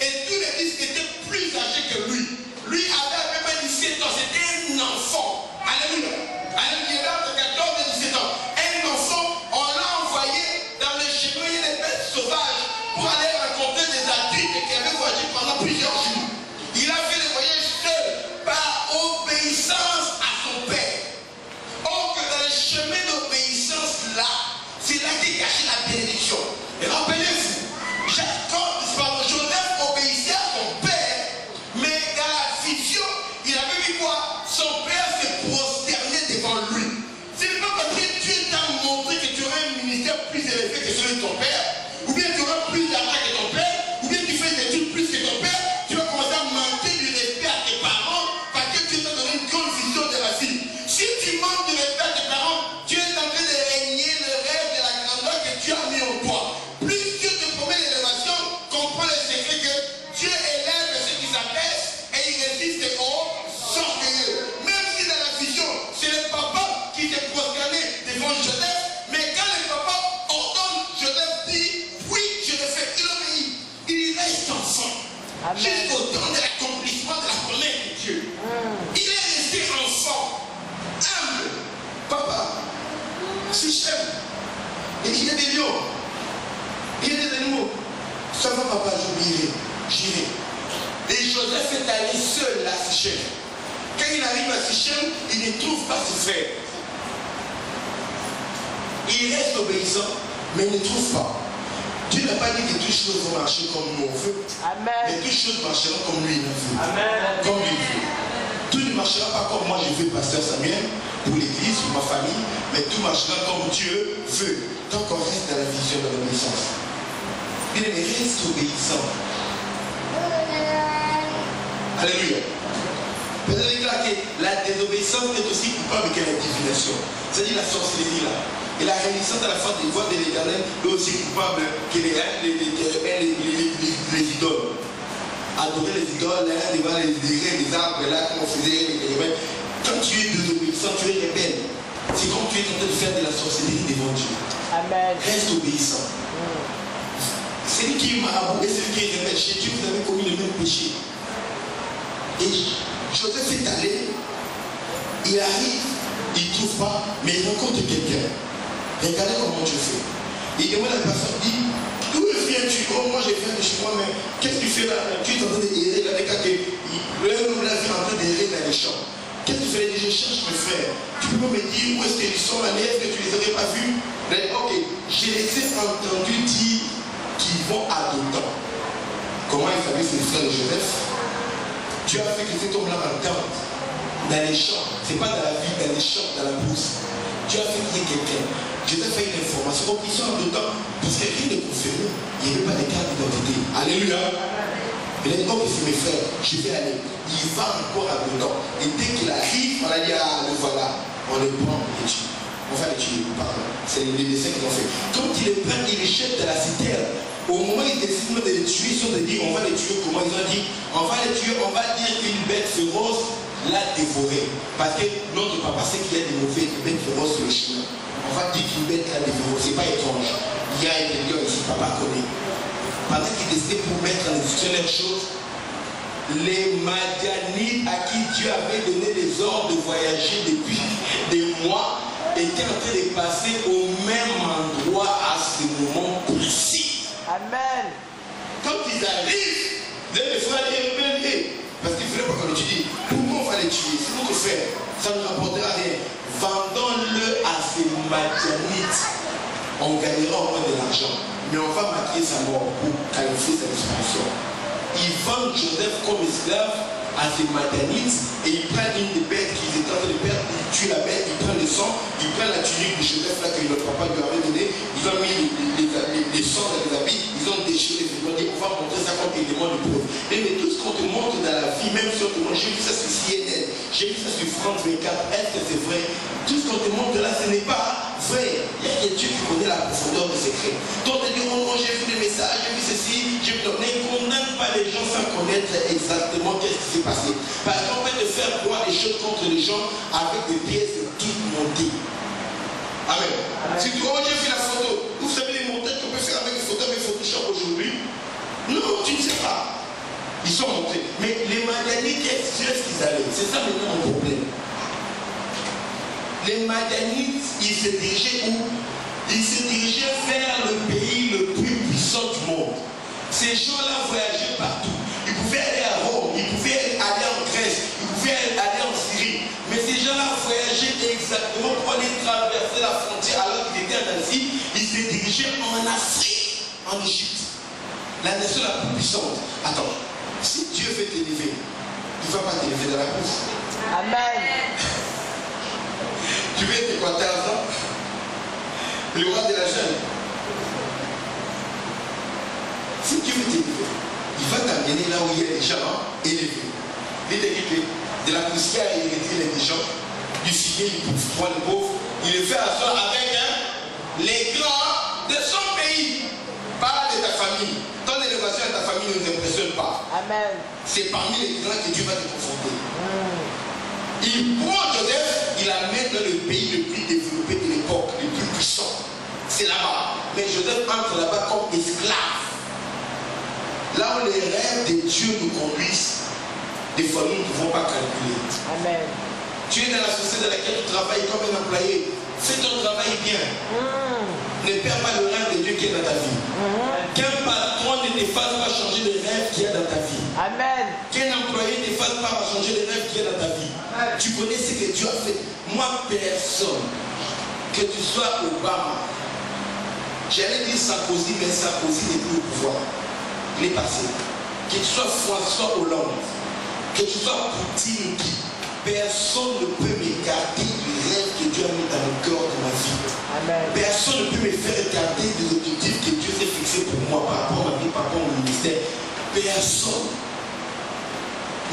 et tous les 10 étaient plus âgés que lui. Lui avait à peu près 17 ans, c'était un enfant. Alléluia. Alléluia, il avait entre 14 et 17 ans. Un enfant, on l'a envoyé dans le chemin des bêtes sauvages pour aller rencontrer des adultes qui avaient voyagé pendant plusieurs jours. Il a fait le voyage seul par obéissance à son père. Or que dans le chemin d'obéissance là, c'est là qu'est cachée la bénédiction. Et rappelez-vous, Joseph obéissait à son père, mais dans la vision, il avait vu quoi? Son père se prosternait devant lui. Ce n'est pas parce que Dieu t'a montré que tu auras un ministère plus élevé que celui de ton père, ou bien tu auras plus d'argent que ton père, ou bien tu fais des études plus que ton père, tu vas commencer à manquer du respect à tes parents parce que Dieu t'a donné une grande vision de la vie. Si tu manques de respect à tes parents, tu es en train de régner le rêve de la grandeur que Dieu a mis en toi. Plus Dieu te promet l'élévation, comprends le secret que Dieu élève ceux qui s'abaissent et il résiste aux orgueilleux. Même si dans la vision, c'est le papa qui s'est prosterné devant Joseph, mais quand le papa ordonne, Joseph dit oui, je le fais, il obéit. Il reste enfant jusqu'au temps de l'accomplissement de la promesse de Dieu. Il est resté enfant, humble. Papa, Sichem, il y a des lions, il y a des animaux. Ça va, papa, j'oublierai, j'irai. Et Joseph est allé seul à Sichem. Quand il arrive à Sichem, il ne trouve pas ses frères. Il reste obéissant, mais il ne trouve pas. Dieu n'a pas dit que toutes choses vont marcher comme nous on veut. Amen. Mais toutes choses marcheront comme lui il veut. Amen. Comme lui veut. Tout ne marchera pas comme moi je veux, pasteur Samuel, pour l'église, pour ma famille, mais tout marchera comme Dieu veut. Tant qu'on reste dans la vision de l'obéissance. Bien aimé, reste obéissant. Alléluia. Peut-être que la désobéissance est aussi coupable que la divination. C'est-à-dire la sorcellerie là. Et la réalisation à la fin des voies de l'Éternel est aussi coupable que les idoles. Adorer les idoles, là, devant les arbres, là, comme on faisait les rebelles. Quand tu es désobéissant, tu es rebelle. C'est comme tu es en train de faire de la sorcellerie devant Dieu. Amen. Reste obéissant. Celui qui est marabout et celui qui est rebelle, chez Dieu, vous avez commis le même péché. Et Joseph est allé, il arrive, il ne trouve pas, mais il rencontre quelqu'un. Regardez comment Dieu fait. Il demande à la personne, il dit, d'où viens-tu? Oh, moi je viens de chez moi, mais qu'est-ce que tu fais là? Tu es en train d'errer là, quand l'homme là vient en train d'errer dans les champs. Qu'est-ce que tu fais? Je cherche mes frères. Tu peux me dire où est-ce qu'ils sont allés? Est-ce que tu les aurais pas vus? Ok, je les ai entendus dire qu'ils vont à Dothan. Comment il savait c'est les frères de Joseph? Dieu a fait que cet homme-là entende dans les champs. Ce n'est pas dans la ville, dans les champs, dans la brousse. Dieu a fait qu'il y ait quelqu'un. Joseph a une information. Donc ils sont en Dothan. Parce que rien n'est confirmé. Il n'y avait pas de carte d'identité. Alléluia. Il a dit, ok, c'est mes frères, je vais aller. Il va encore à Dothan. Et dès qu'il arrive, on a dit, ah, le voilà. On le prend, on le tue. On va le tuer, pardon. C'est les dessins qu'ils ont fait. Quand il le prend, il le jette de la citerne. Au moment où ils décident de les tuer, ils ont dit, on va les tuer comment? Ils ont dit, on va les tuer, on va dire qu'une bête féroce l'a dévoré. Parce que notre papa sait qu'il y a des mauvais bêtes féroces sur le chemin. On va dire qu'une bête l'a dévoré. Ce n'est pas étrange. Il y a un lion ici, papa connaît. Pendant qu'ils décidaient pour mettre en exécution les choses, les Madianites à qui Dieu avait donné les ordres de voyager depuis des mois étaient en train de passer au même endroit à ce moment précis. Amen. Quand ils arrivent, les frères disent, parce qu'il ne fallait pas qu'on les tue. Pourquoi on va les tuer? C'est notre frère. Ça ne rapportera rien. Vendons-le à ces Madianites. On gagnera au moins de l'argent. Mais on va maquiller sa mort pour qualifier sa disparition. Ils vendent Joseph comme esclave à ces Madianites et ils prennent une des bêtes qu'ils étaient en train de perdre, ils tuent la bête, ils prennent le sang, ils prennent la tunique de Joseph là que notre papa lui avait donné, ils ont mis les sangs dans les habits, ils ont déchiré les vêtements, on va montrer ça comme élément de preuve. Mais tout ce qu'on te montre dans la vie, même sur tout le monde, j'ai vu ça sur CNN, j'ai vu ça sur France 24, est-ce que c'est vrai? Tout ce qu'on te montre là, ce n'est pas vrai. Il y a que Dieu qui connaît la profondeur des secrets. Donc te diront, oh, j'ai vu des messages, j'ai vu ceci, j'ai vu. Ne condamne pas les gens sans connaître exactement qu'est-ce qui s'est passé. Parce qu'on peut te faire croire des des choses contre les gens avec des pièces toutes montées. Amen. Si tu dis, oh, j'ai fait la photo. Vous savez les montages qu'on peut faire avec les photos avec Photoshop aujourd'hui? Non, tu ne sais pas. Ils sont montés. Mais les Madianites, qu'est-ce qu'ils allaient? C'est ça maintenant mon problème. Les Madianites, ils se dirigeaient où? Ils se dirigeaient vers le pays le plus puissant du monde. Ces gens-là voyageaient partout. Ils pouvaient aller à Rome, ils pouvaient aller en Grèce, ils pouvaient aller en Syrie. Mais ces gens-là voyageaient exactement pour aller traverser la frontière alors qu'ils étaient en Asie. Ils se dirigeaient en Afrique, en Égypte. La nation la plus puissante. Attends, si Dieu veut t'élever, il ne va pas t'élever dans la course. Amen. Tu veux être quoi, Tarzan? Le roi de la jungle. Si Dieu veut t'élever, il va t'amener là où il y a des gens élevés. Il te dit que de la poussière, il retire les gens, du fumier, il prend les pauvres, il le fait asseoir avec les grands de son pays, pas de ta famille. Ton élévation de ta famille ne nous impressionne pas. Amen. C'est parmi les grands que Dieu va te confronter. Il prend Joseph, il l'amène dans le pays le plus développé de l'époque, le plus puissant. C'est là-bas. Mais Joseph entre là-bas comme esclave. Là où les rêves de Dieu nous conduisent, des fois nous ne pouvons pas calculer. Amen. Tu es dans la société dans laquelle tu travailles comme un employé. Fais ton travail bien. Ne perds pas le rêve de Dieu qui est dans ta vie. Qu'un patron ne te fasse pas changer le rêve qui est dans ta vie. Amen. Qu'un employé ne te fasse pas changer le rêve qui est dans ta vie. Amen. Tu connais ce que Dieu a fait. Moi, personne, que tu sois Obama, j'allais dire Sarkozy, mais Sarkozy n'est plus au pouvoir. Il est passé. Que tu sois François Hollande, que tu sois Poutine, personne ne peut m'écarter du rêve que Dieu a mis dans le cœur de ma vie. Amen. Personne ne peut me faire écarter des objectifs que Dieu s'est fixés pour moi par rapport à ma vie, par rapport au ministère. Personne.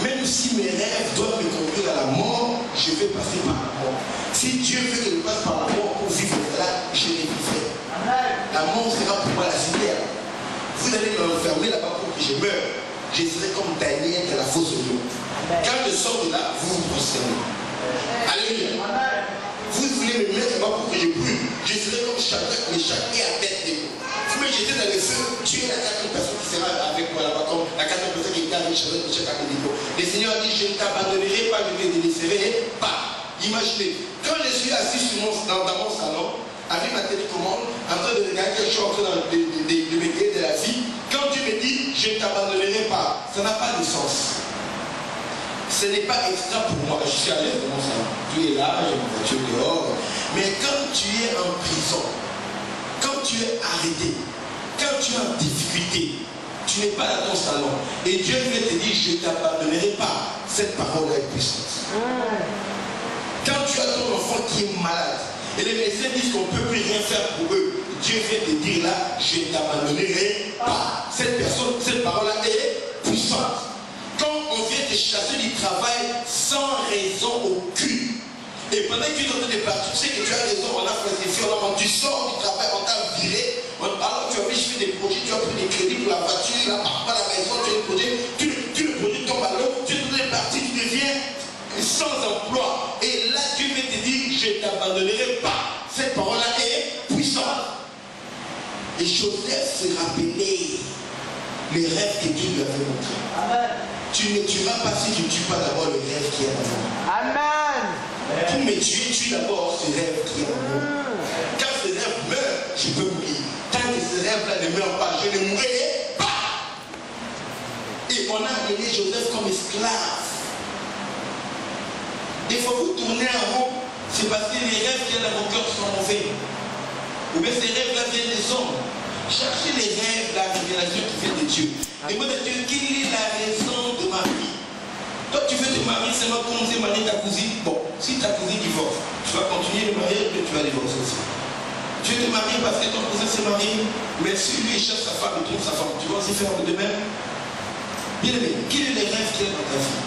Même si mes rêves doivent me conduire à la mort, je vais passer par la mort. Si Dieu veut que je passe par la mort pour vivre là, je les vivrai. La mort sera pour moi la cimetière. Vous allez m'enfermer là-bas pour que je meure. Je serai comme Daniel de la fosse au lion. Quand je sors de là, vous vous prosternez. Alléluia. Vous voulez me mettre là-bas pour que je brûle. Je serai comme Shadrach, mais Shadrach est à tête de vous. Vous me jetez dans le feu, tu es la quatrième personne qui sera avec moi là-bas, comme la quatrième personne qui était avec Shadrach, Meshach et Abednego. Le Seigneur dit, je ne t'abandonnerai pas, je ne te délaisserai pas. Imaginez, quand je suis assis dans mon salon, avec ma télécommande, en train de regarder quelque chose, en train de me guérir de la vie, quand Dieu me dit, je ne t'abandonnerai pas, ça n'a pas de sens. Ce n'est pas extra pour moi. Je suis à l'aise dans mon salon. Tu es là, j'ai ma voiture dehors. Mais quand tu es en prison, quand tu es arrêté, quand tu es en difficulté, tu n'es pas dans ton salon. Et Dieu veut te dire, je ne t'abandonnerai pas. Cette parole est puissante. Quand tu as ton enfant qui est malade, et les médecins disent qu'on ne peut plus rien faire pour eux, Dieu vient te dire là, je ne t'abandonnerai pas. Cette personne, cette parole-là est puissante. Quand on vient te chasser du travail sans raison aucune, et pendant que tu es en train de partir, tu sais que tu as raison, on a falsifié, tu sors du travail, on t'a viré, alors tu as fait des projets, tu as pris des crédits pour la voiture, l'appartement, la maison, tu as des projets, le projet tombe à l'eau, tu es en train de partir, tu deviens sans emploi. Et là, Dieu vient te dire, je ne t'abandonnerai pas. Cette parole-là est puissante. Et Joseph se rappelait les rêves que Dieu lui avait montrés. Amen. Tu ne tueras pas si tu ne tues pas d'abord le rêve qui est en moi. Amen. Pour me tuer, tue d'abord ce rêve qui est en moi. Quand ce rêve meurt, je peux mourir. Tant que ce rêve-là ne meurt pas, je ne mourrai pas. Et on a amené Joseph comme esclave. Des fois, vous tournez en rond, c'est parce que les rêves qu'il y a dans vos cœurs sont mauvais. Ou bien ces rêves-là viennent des hommes. Cherchez les rêves, la révélation qui vient de Dieu. Demande à Dieu, quelle est la raison de ma vie? Toi, tu veux te marier seulement pour commencer à marier ta cousine. Bon, si ta cousine divorce, tu vas continuer le mariage, mais tu vas divorcer aussi. Tu veux te marier parce que ton cousin s'est marié, mais si lui il cherche sa femme, il trouve sa femme, tu vas aussi faire de même. Bien aimé, quel est le rêve qu'il y a dans ta vie?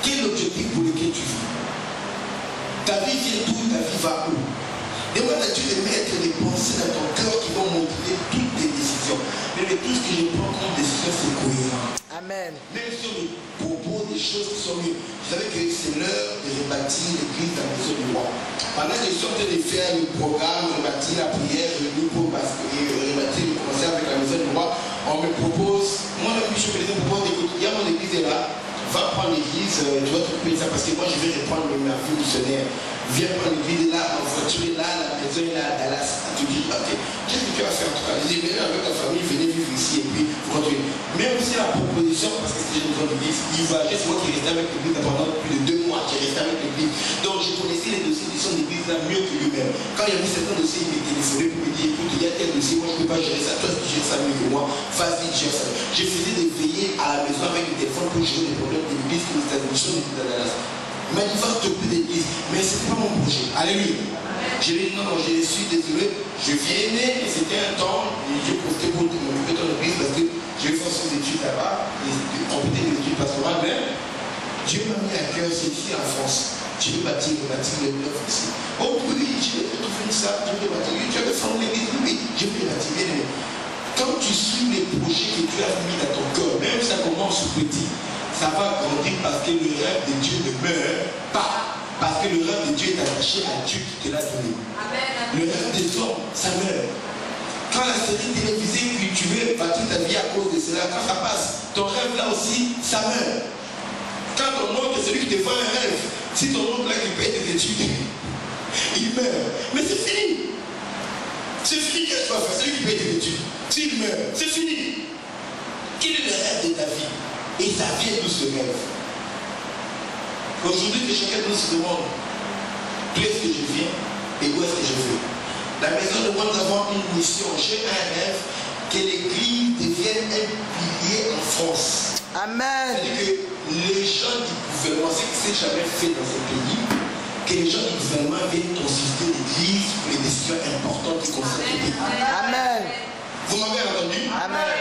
Quel est l'objectif pour lequel tu vis? Ta vie vient d'où? Ta vie va où? Demande à Dieu de mettre des pensées dans ton cœur qui vont montrer toutes tes décisions. Mais tout ce que je prends comme décision, c'est cohérent. Amen. Même sur le propos des choses qui sont mieux. Vous savez que c'est l'heure de rebâtir l'église dans la maison du roi. Pendant que je suis en train de faire le programme, rebâtir la prière, rebâtir, commencer avec la maison du roi, on me propose, moi le bishop me propose d'écouter, il y a mon église est là, va prendre l'église, tu vas t'occuper de ça parce que moi je vais reprendre ma vie missionnaire. Viens prendre l'église là, ma voiture est là, la maison est là à Dallas. Tu dis, ok, qu'est-ce que tu vas faire en tout cas? Je dis, venez avec ta famille, venez vivre ici et puis vous continuez. Mais aussi la proposition, parce que c'est une grande église, il va juste moi qui restais avec l'église pendant plus de 2 mois, qui restais avec l'église. Donc je connaissais les dossiers de son église là mieux que lui-même. Quand il y avait certains dossiers, il me téléphonait pour me dire, écoute, il y a tel dossier, moi je ne peux pas gérer ça, toi tu gères ça mieux que moi, vas-y, gère ça. Je faisais des veillées à la maison avec le téléphone pour gérer les problèmes de l'église qui nous étaient à Dallas. Il m'a dit, va t'occuper de l'église. Mais ce n'était pas mon projet. Alléluia. Je lui ai dit, non, je suis désolé. Je viens et c'était un temps, j'ai profité pour m'occuper de ton église parce que je vais faire ses études là-bas, compléter mes études pastorales. Mais Dieu m'a mis à cœur, c'est ici en France. Je vais bâtir le bloc ici. Oh oui, je vais tout faire ça, je vais bâtir. Tu vas faire l'église, oui, je vais bâtir. Bien aimé. Quand tu suis les projets que tu as mis dans ton cœur, même si ça commence petit, ça va grandir parce que le rêve de Dieu ne meurt pas. Parce que le rêve de Dieu est attaché à Dieu qui te l'a donné. Amen. Le rêve des hommes, ça meurt. Quand la série télévisée que tu veux bâtir ta vie à cause de cela, quand ça passe, ton rêve là aussi, ça meurt. Quand ton oncle est celui qui te vend un rêve, si ton oncle là qui paye tes études, il meurt. Mais c'est fini. C'est fini, qu'est-ce que tu vas faire? Celui qui paye tes études, s'il meurt, c'est fini. Quel est le rêve de ta vie? Et ça vient d'où ce rêve? Aujourd'hui, que chacun de nous se demande d'où est-ce que je viens et où est-ce que je vais. La maison de moi, nous avons une mission. J'ai un rêve que l'église devienne un pilier en France. Amen. C'est-à-dire que les gens du gouvernement, ce qui s'est jamais fait dans ce pays, que les gens du gouvernement viennent consulter l'église pour les décisions importantes qui concernent le pays. Amen. Vous m'avez entendu? Amen.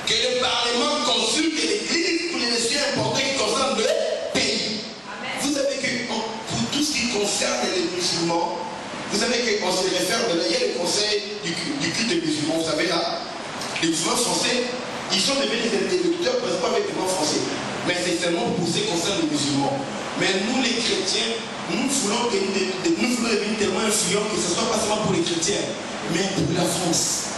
Que le Parlement consulte l'église pour les décisions importantes qui concernent le pays. Amen. Vous savez que pour tout ce qui concerne les musulmans, vous savez qu'on se réfère, il y a le conseil du culte des musulmans, vous savez là, les musulmans français, ils sont devenus des interlocuteurs principalement avec les musulmans français. Mais c'est seulement pour ce qui concerne les musulmans. Mais nous les chrétiens, nous voulons devenir tellement influents que ce ne soit pas seulement pour les chrétiens, mais pour la France.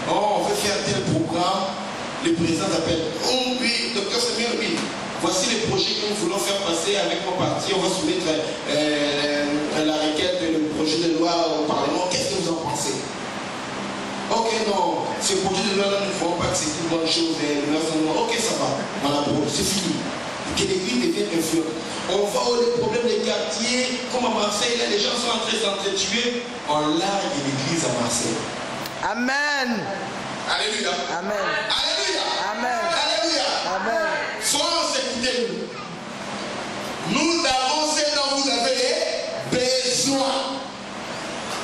Oh, on veut faire tel programme, le président s'appelle, oh oui, docteur Samuel, oui. Voici les projets que nous voulons faire passer avec mon parti. On va soumettre la requête, le projet de loi au Parlement. Qu'est-ce que vous en pensez? Ok, non, ce projet de loi-là, nous ne croyons pas que c'est une bonne chose. Ok, ça va. Voilà, c'est fini. Que l'église devienne influente. On va aux problèmes des quartiers, comme à Marseille, là, les gens sont en train de s'entretuer. On largue l'église à Marseille. Amen. Alléluia. Amen. Alléluia. Amen. Alléluia. Amen. France, écoutez-nous. Nous avons ce dont vous avez besoin.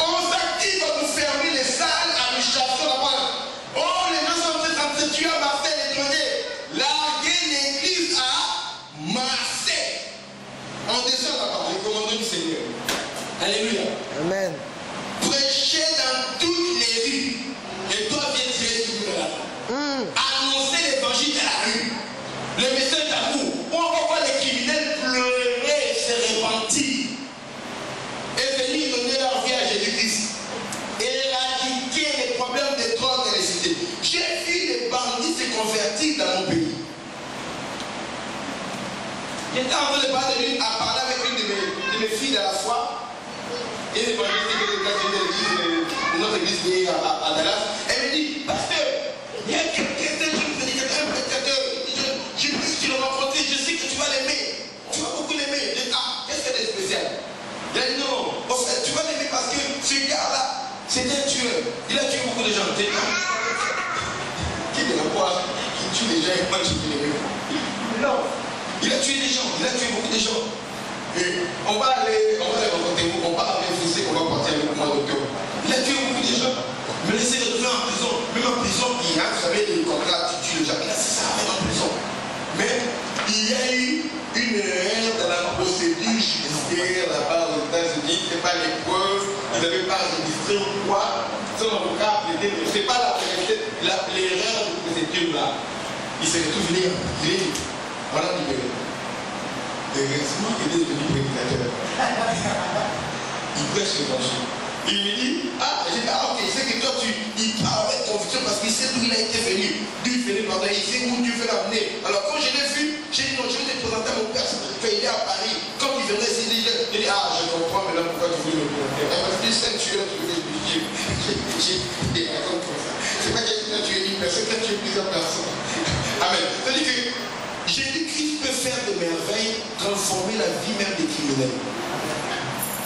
On s'active à nous fermer les salles, à nous chasser là-bas. Oh, les gens sont en train de s'entretuer à Marseille, l'étranger. Larguez l'église à Marseille. On descend là-bas, les commandants du Seigneur. Alléluia. Amen. Prêchez dans toutes les rues. Et toi, viens tirer tout le monde. Annoncer l'évangile à la rue. Le message d'amour. On va voir les criminels pleurer, se repentir. Et venir donner leur vie à Jésus-Christ. Éradiquer les problèmes de drogue dans les cités. J'ai vu les bandits se convertir dans mon pays. J'étais en train de parler avec une de mes filles de la foi. Et les bandits de notre église qui est à Dallas. Elle me dit, pasteur, il y a quelqu'un qui me dit, un prédicateur, j'ai plus qu'il l'a rencontré, je sais que tu vas l'aimer. Tu vas beaucoup l'aimer. Ah, qu'est-ce qu'elle est spécial? Il a dit non, en fait, tu vas l'aimer parce que ce gars-là, c'est un tueur. Il a tué beaucoup de gens. Qui de la quoi qui tue les gens et moi je peux l'aimer? Non. Il a tué des gens, il a tué beaucoup de gens. Et on va les rencontrer, on va réfléchir, on va partir avec moi, docteur. Il a tué beaucoup de gens. Me laisser retrouver en prison. Même en prison, il y a, vous savez, les contrats, tu tues les gens. Là, c'est ça, même en prison. Mais il y a eu une erreur dans la procédure judiciaire là-bas aux États-Unis. Ce n'est pas les preuves, ils n'avaient pas enregistré ou quoi. Son avocat, c'est pas l'erreur de procédure là. il s'est retrouvé libéré. On l'a libéré. Heureusement qu'il est devenu prédicateur. Il prêche l'évangile. Il me dit, j'ai dit, ok, c'est que toi il parle avec conviction parce qu'il sait d'où il a été venu. D'où il venait pendant, il sait où Dieu veut l'amener. Alors quand je l'ai vu, j'ai dit non, je vais te présenter à mon père, il est à Paris. Quand il venait ici, il dit, je comprends maintenant pourquoi tu voulais me présenter. Parce que c'est un tueur, tu voulais j'ai raconte comme ça. C'est pas quelqu'un qui a tué une personne, qui a tué plusieurs personnes. Amen. C'est-à-dire que Jésus-Christ peut faire de merveilles, transformer la vie même des criminels.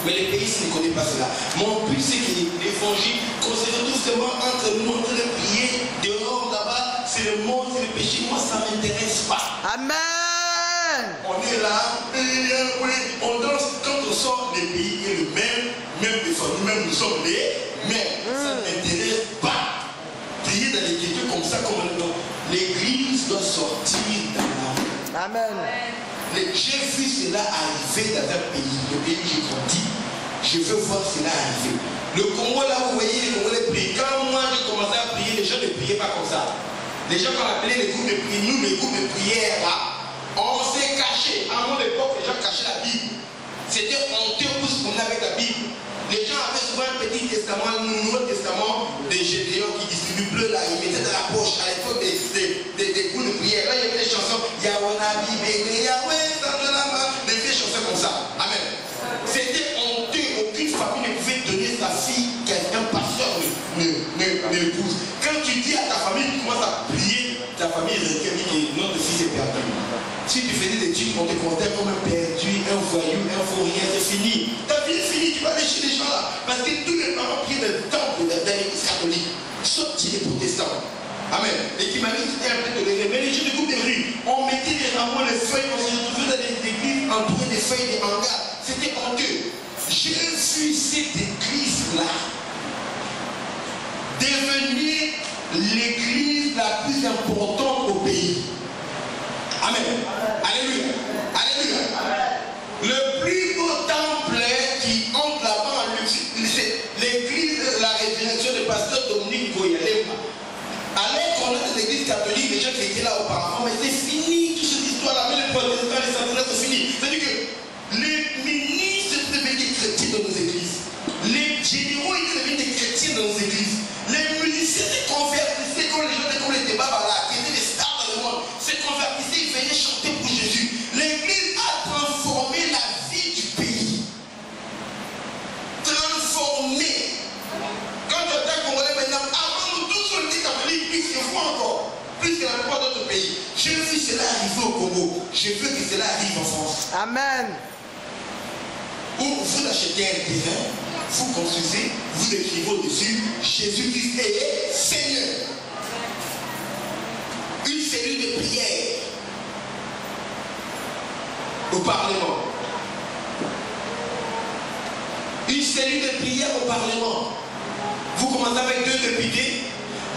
Mais les pays ne connaissent pas cela. Mon but, c'est que l'évangile, qu'on se retrouve seulement entre nous, en train de prier, dehors, là-bas, c'est le monde, c'est le péché. Moi, ça ne m'intéresse pas. Amen. On est là, on danse. Quand on sort des pays, et le même des familles, même nous sommes les mêmes. Ça ne m'intéresse pas. Prier dans les questions comme ça, comme on est. L'église doit sortir de là. Amen. J'ai vu cela arriver dans un pays, le pays où j'ai grandi. Je veux voir cela arriver. Le Congo, là, vous voyez, les Congolais prient. Quand moi, j'ai commencé à prier, les gens ne priaient pas comme ça. Les gens, qu'on appelait les groupes de prière, nous, les groupes de prière, là, on s'est caché. À mon époque, les gens cachaient la Bible. C'était honteux pour se promener avec la Bible. Les gens avaient souvent un petit testament, un nouveau testament des Gédéons qui distribuent bleu là, ils mettaient dans la poche à l'époque des groupes de prière. Là, il y avait des chansons, Yahweh, Bébé, Yahweh, dans la main, des vieilles chansons comme ça. Amen. C'était honteux, aucune famille ne pouvait donner sa fille qu'un pasteur ne l'épouse. Quand tu dis à ta famille, tu commences à prier, ta famille requiert que notre fils est perdu. Si tu faisais des trucs, on te comptait comme un perdu, un voyou, un faux rien, c'est fini. Ta vie est finie, tu vas aller chez les gens là. Parce que tous les parents prient dans le temple de l'église catholique, sauf chez les protestants. Amen. Et qui m'a dit que c'était un peu toléré. Mais les gens de coupe de rue, on mettait des rameaux, les feuilles, on se retrouvait dans des églises entourées des feuilles, des hangars. C'était honteux. J'ai vu cette église-là devenir l'église la plus importante au pays. Amen. Alléluia. Alléluia. Le plus beau temple qui entre là-bas, c'est l'église de la résurrection du pasteur Dominique Goyalemba. Alors qu'on a des églises catholiques, les gens qui étaient là auparavant, mais c'est fini toute cette histoire-là. Mais les protestants, les centenaires, c'est fini. C'est-à-dire que les ministres étaient devenus des chrétiens dans nos églises. Les généraux étaient devenus des chrétiens dans nos églises. Les musiciens se convertissaient comme les gens comme les débats là, qui étaient des stars dans le monde. Se convertissaient, ils venaient chanter pour Jésus. L'église a transformé la vie du pays. Transformé. Quand tu entends Congolais maintenant, avant nous tous on dit catholique, plus que vous encore, plus que la plupart d'autres pays. Je veux cela arriver au Congo. Je veux que cela arrive en France. Amen. Où vous achetez un terrain, vous construisez, vous écrivez au-dessus, Jésus-Christ est Seigneur. Une cellule de prière au Parlement. Une cellule de prière au Parlement. Vous commencez avec 2 députés,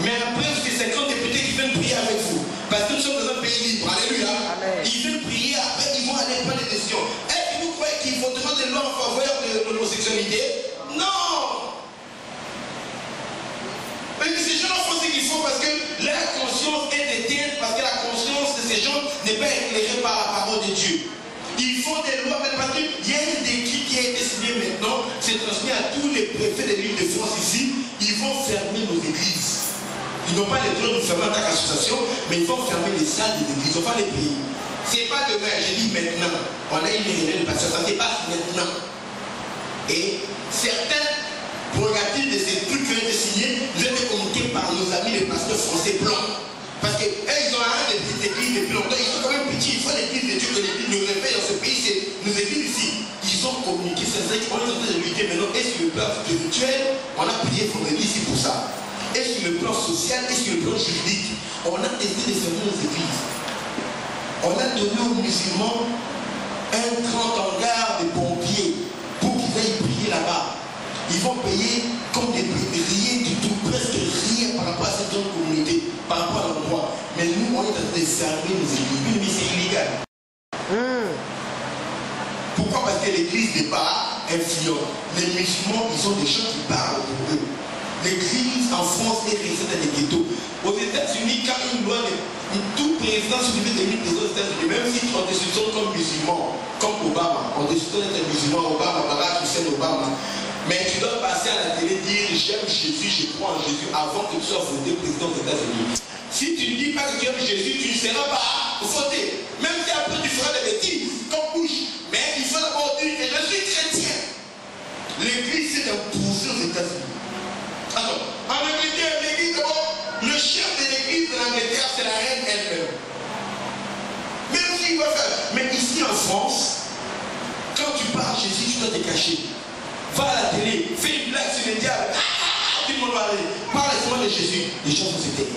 mais après c'est 50 députés qui viennent prier avec vous. Parce que nous sommes dans un pays libre. Alléluia. Amen. Ils viennent prier, après ils vont aller prendre des décisions. Est-ce que vous croyez qu'ils voteront des lois en faveur de l'homosexualité? Non. Mais ces gens font ce qu'ils font parce que leur conscience est éteinte, parce que la conscience de ces gens n'est pas éclairée par la parole de Dieu. Ils font des lois, parce qu'il y a un décret qui a été signé maintenant, c'est transmis à tous les préfets de l'île de France ici. Ils vont fermer nos églises. Ils n'ont pas les droits de fermer en tant qu'association, mais ils vont fermer les salles des églises. Ils vont pas les payer. C'est pas demain, j'ai dit maintenant. On a une réunion de pasteur, ça se passe maintenant. Et certains prérogatives de ces trucs qui ont été signés nous ont été communiqués par nos amis les pasteurs français blancs. Parce qu'ils ont un des petites églises depuis longtemps, ils sont quand même petits, il faut l'église de Dieu que l'église nous réveille dans ce pays, c'est nos églises ici. Ils ont communiqué, c'est ça qu'on est en train de lutter maintenant. Et sur le plan spirituel, on a prié vendredi ici pour ça. Et sur le plan social, et sur le plan juridique, on a essayé de fermer nos églises. On a donné aux musulmans un grand hangar de pompiers pour qu'ils aillent prier là-bas. Ils vont payer comme des rien du tout, presque rien par rapport à cette grande communauté, par rapport à l'endroit. Mais nous, on est en train de fermer nos églises. Mais c'est illégal. Pourquoi? Parce que l'église n'est pas influente. Les musulmans, ils ont des gens qui parlent pour eux. L'église en France est restée dans les ghettos. Aux États-Unis, quand une loi de tout président suffit des autres États-Unis, même si on te soupçonne comme musulman, comme Obama, on te soupçonne d'être musulman, Obama, Barack Hussein Obama, mais tu dois passer à la télé dire j'aime Jésus, je crois en Jésus avant que tu sois voté président des États-Unis. Si tu ne dis pas que tu aimes Jésus, tu ne seras pas voté. Même si après tu feras des bêtises, comme Bush. Mais il faut d'abord dire que je suis chrétien. L'église s'est imposée aux États-Unis. Alors, en Angleterre, l'église d'abord, le chef de l'église de l'Angleterre, c'est la reine elle-même. Même s'il va faire. Mais ici en France, quand tu parles Jésus, tu dois te cacher. Va à la télé, fais une blague sur les diables. Tout le monde va aller. Parle seulement de Jésus. Les gens vont se taire.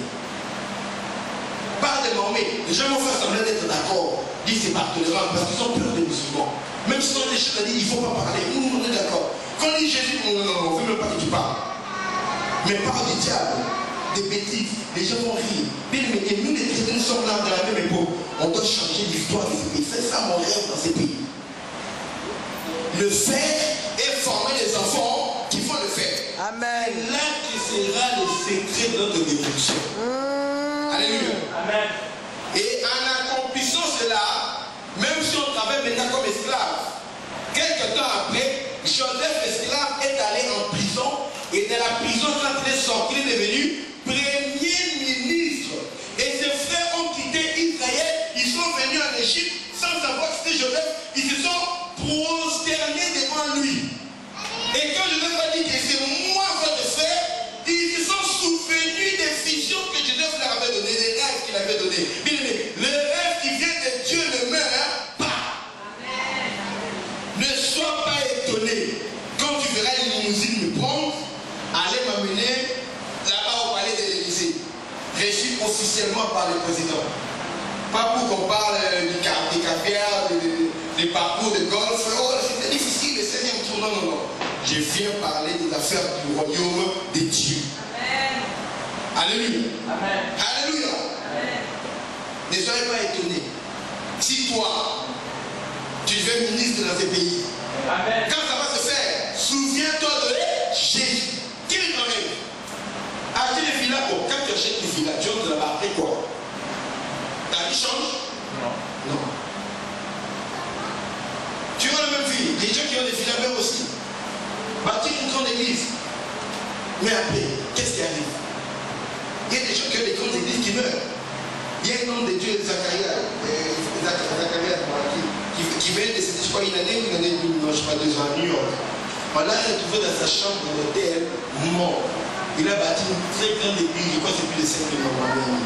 Parle de Mahomet. Les gens vont faire semblant d'être d'accord. Disent c'est par tolérance parce qu'ils ont peur des musulmans. Même si on a des choses à dire, il ne faut pas parler. Nous, on est d'accord. Quand on dit Jésus, non, on ne veut même pas que tu parles. Mais parle du diable, des bêtises, les gens vont rire. Bien aimé, et nous les chrétiens, nous sommes là dans la même époque. On doit changer l'histoire de ce pays. C'est ça mon rêve dans ces pays. Le faire et former les enfants qui vont le faire. Amen. C'est là qui sera le secret de notre évolution. Alléluia. Amen. Et en accomplissant cela, même si on travaille maintenant comme esclave, quelques temps après, Joseph esclave est allé en prison. Et de la prison, quand il est sorti, il est devenu premier ministre. Et ses frères ont quitté Israël, ils sont venus en Égypte sans savoir que c'était Joseph. Ils se sont prosternés devant lui. Et quand Joseph a dit que c'est moi votre frère, ils se sont souvenus des visions que Joseph leur avait données, des rêves qu'il avait donnés. Bien aimé, le rêve qui vient de Dieu ne meurt pas. Ne sois pas étonné. Quand tu verras une limousine me prendre, allez m'amener là-bas au palais de l'Élysée, reçu officiellement par le président. Pas pour qu'on parle des caviar, des parcours de golf. Oh, c'était difficile le 16e tour. Non, non, non. Je viens parler de l'affaire du royaume de Dieu. Amen. Alléluia. Amen. Alléluia. Amen. Ne soyez pas étonnés. Si toi, tu deviens ministre dans ces pays, amen, quand ça va se faire, souviens-toi de Jésus. Quel est ton rêve? Acheter des villas. Bon, quand tu achètes des villas, tu vas là-bas après quoi? Ta vie change? Non. Non. Tu vois la même vie. Les gens qui ont des villas meurent aussi. Bâtir une grande église. Mais après, qu'est-ce qui arrive? Il y a des gens qui ont des grandes églises qui meurent. Il y a un homme de Dieu, Zacharia, qui vient de décéder, je crois, une année, non, je sais pas, 2 ans à New York. On l'a retrouvé dans sa chambre dans l'hôtel, mort. Il a bâti une très grande église, je crois que c'est plus de 5 000 membres.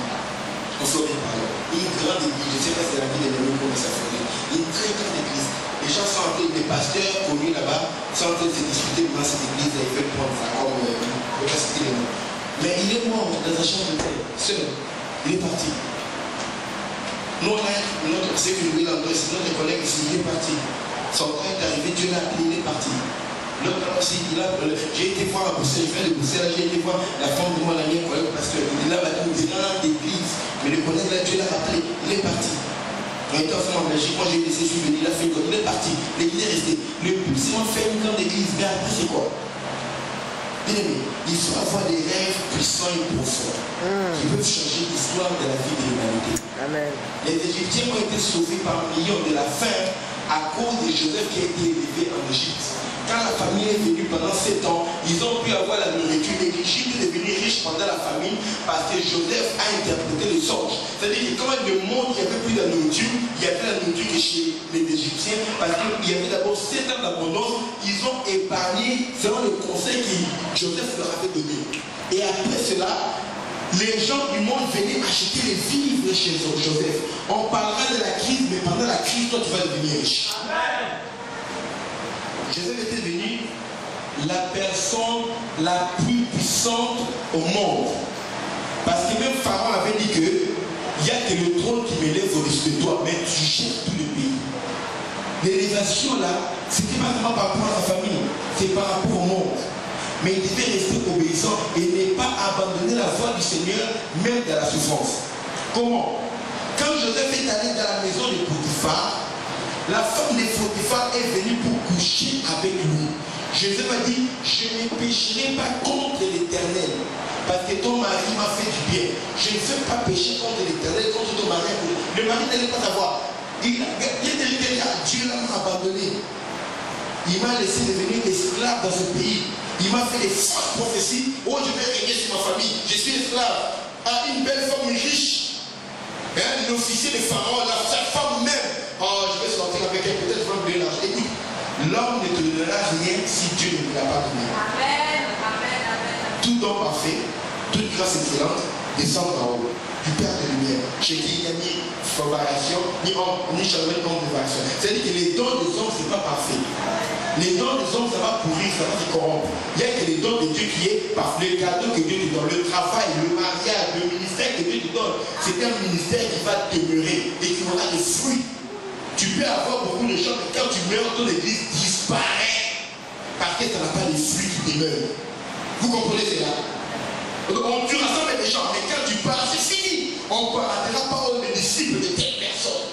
On s'en est parlé. Une grande église, je ne sais pas si c'est la vie de l'ennemi, comment ça fait. Une très grande église. Les gens sont en train, les pasteurs connus là-bas, sont en train de se discuter dans cette église, et ils veulent prendre ça comme, je ne vais pas citer les noms. Mais il est mort dans sa chambre d'hôtel, seul. Il est parti. Nous, on a notre collègue ici, il est parti. Son frère est arrivé, Dieu l'a appelé, il est parti. L'autre aussi, j'ai été voir à Bruxelles, je viens de Bruxelles, j'ai été voir la femme de mon ami, un collègue pasteur. Il a bâti une grande église, mais le collègue là, Dieu l'a appelé, il est parti. On était ensemble en Belgique, moi j'ai laissé, je suis venu, il a fait une, il est parti, l'église est restée. Le but, c'est on fait une grande église, mais après c'est quoi? Bien aimé, il faut avoir des rêves puissants et profonds qui peuvent changer l'histoire de la vie de l'humanité. Amen. Les Égyptiens ont été sauvés par millions de la faim à cause de Joseph qui a été élevé en Égypte. Quand la famille est venue pendant 7 ans, ils ont pu avoir la nourriture. L'Égypte est devenue riche pendant la famine parce que Joseph a interprété les songes. C'est-à-dire que quand le monde, il n'y avait plus de nourriture, il y avait la nourriture que chez les Égyptiens parce qu'il y avait d'abord 7 ans d'abondance. Ils ont épargné selon le conseil que Joseph leur avait donné. Et après cela, les gens du monde venaient acheter les vivres chez Joseph. On parlera de la crise, mais pendant la crise, toi tu vas devenir riche. Amen. Joseph était devenu la personne la plus puissante au monde. Parce que même Pharaon avait dit que il n'y a que le trône qui m'élève au-dessus de toi, mais tu gères tout le pays. L'élévation là, ce n'était pas seulement par rapport à sa famille, c'est par rapport au monde. Mais il devait rester obéissant et ne pas abandonner la voie du Seigneur, même dans la souffrance. Comment? Quand Joseph est allé dans la maison de Potiphar, la femme de Potiphar est venue pour coucher avec lui. Jésus m'a dit, je ne pécherai pas contre l'Éternel. Parce que ton mari m'a fait du bien. Je ne veux pas pécher contre l'Éternel, contre ton mari. Le mari n'allait pas savoir. Il est déjà, Dieu l'a abandonné. Il m'a laissé devenir esclave dans ce pays. Il m'a fait des fausses prophéties. Oh, je vais régner sur ma famille. Je suis esclave à une belle femme riche. L'officier de Pharaon, sa femme même. Oh, je vais sortir avec elle. Peut-être je vais me donner l'argent. Écoute, l'homme ne te donnera rien si Dieu ne te l'a pas donné. Amen. Amen. Amen. Tout don parfait, toute grâce excellente, descend en haut. Du Père de lumière, chez qui il n'y a ni variation, ni ombre, ni changement, ni ombre de variation. C'est-à-dire que les dons des hommes, ce n'est pas parfait. Les dons des hommes, ça va pourrir, ça va se corrompre. Il n'y a que les dons de Dieu qui est parfait. Le cadeau que Dieu te donne, le travail, le mariage, le ministère que Dieu te donne, c'est un ministère qui va demeurer et qui aura des fruits. Tu peux avoir beaucoup de gens, mais quand tu meurs, ton église disparaît parce que ça n'a pas les fruits qui demeurent. Vous comprenez cela? Tu rassembles des gens, mais quand tu pars, c'est fini. On ne parlera pas aux disciples de telle personne.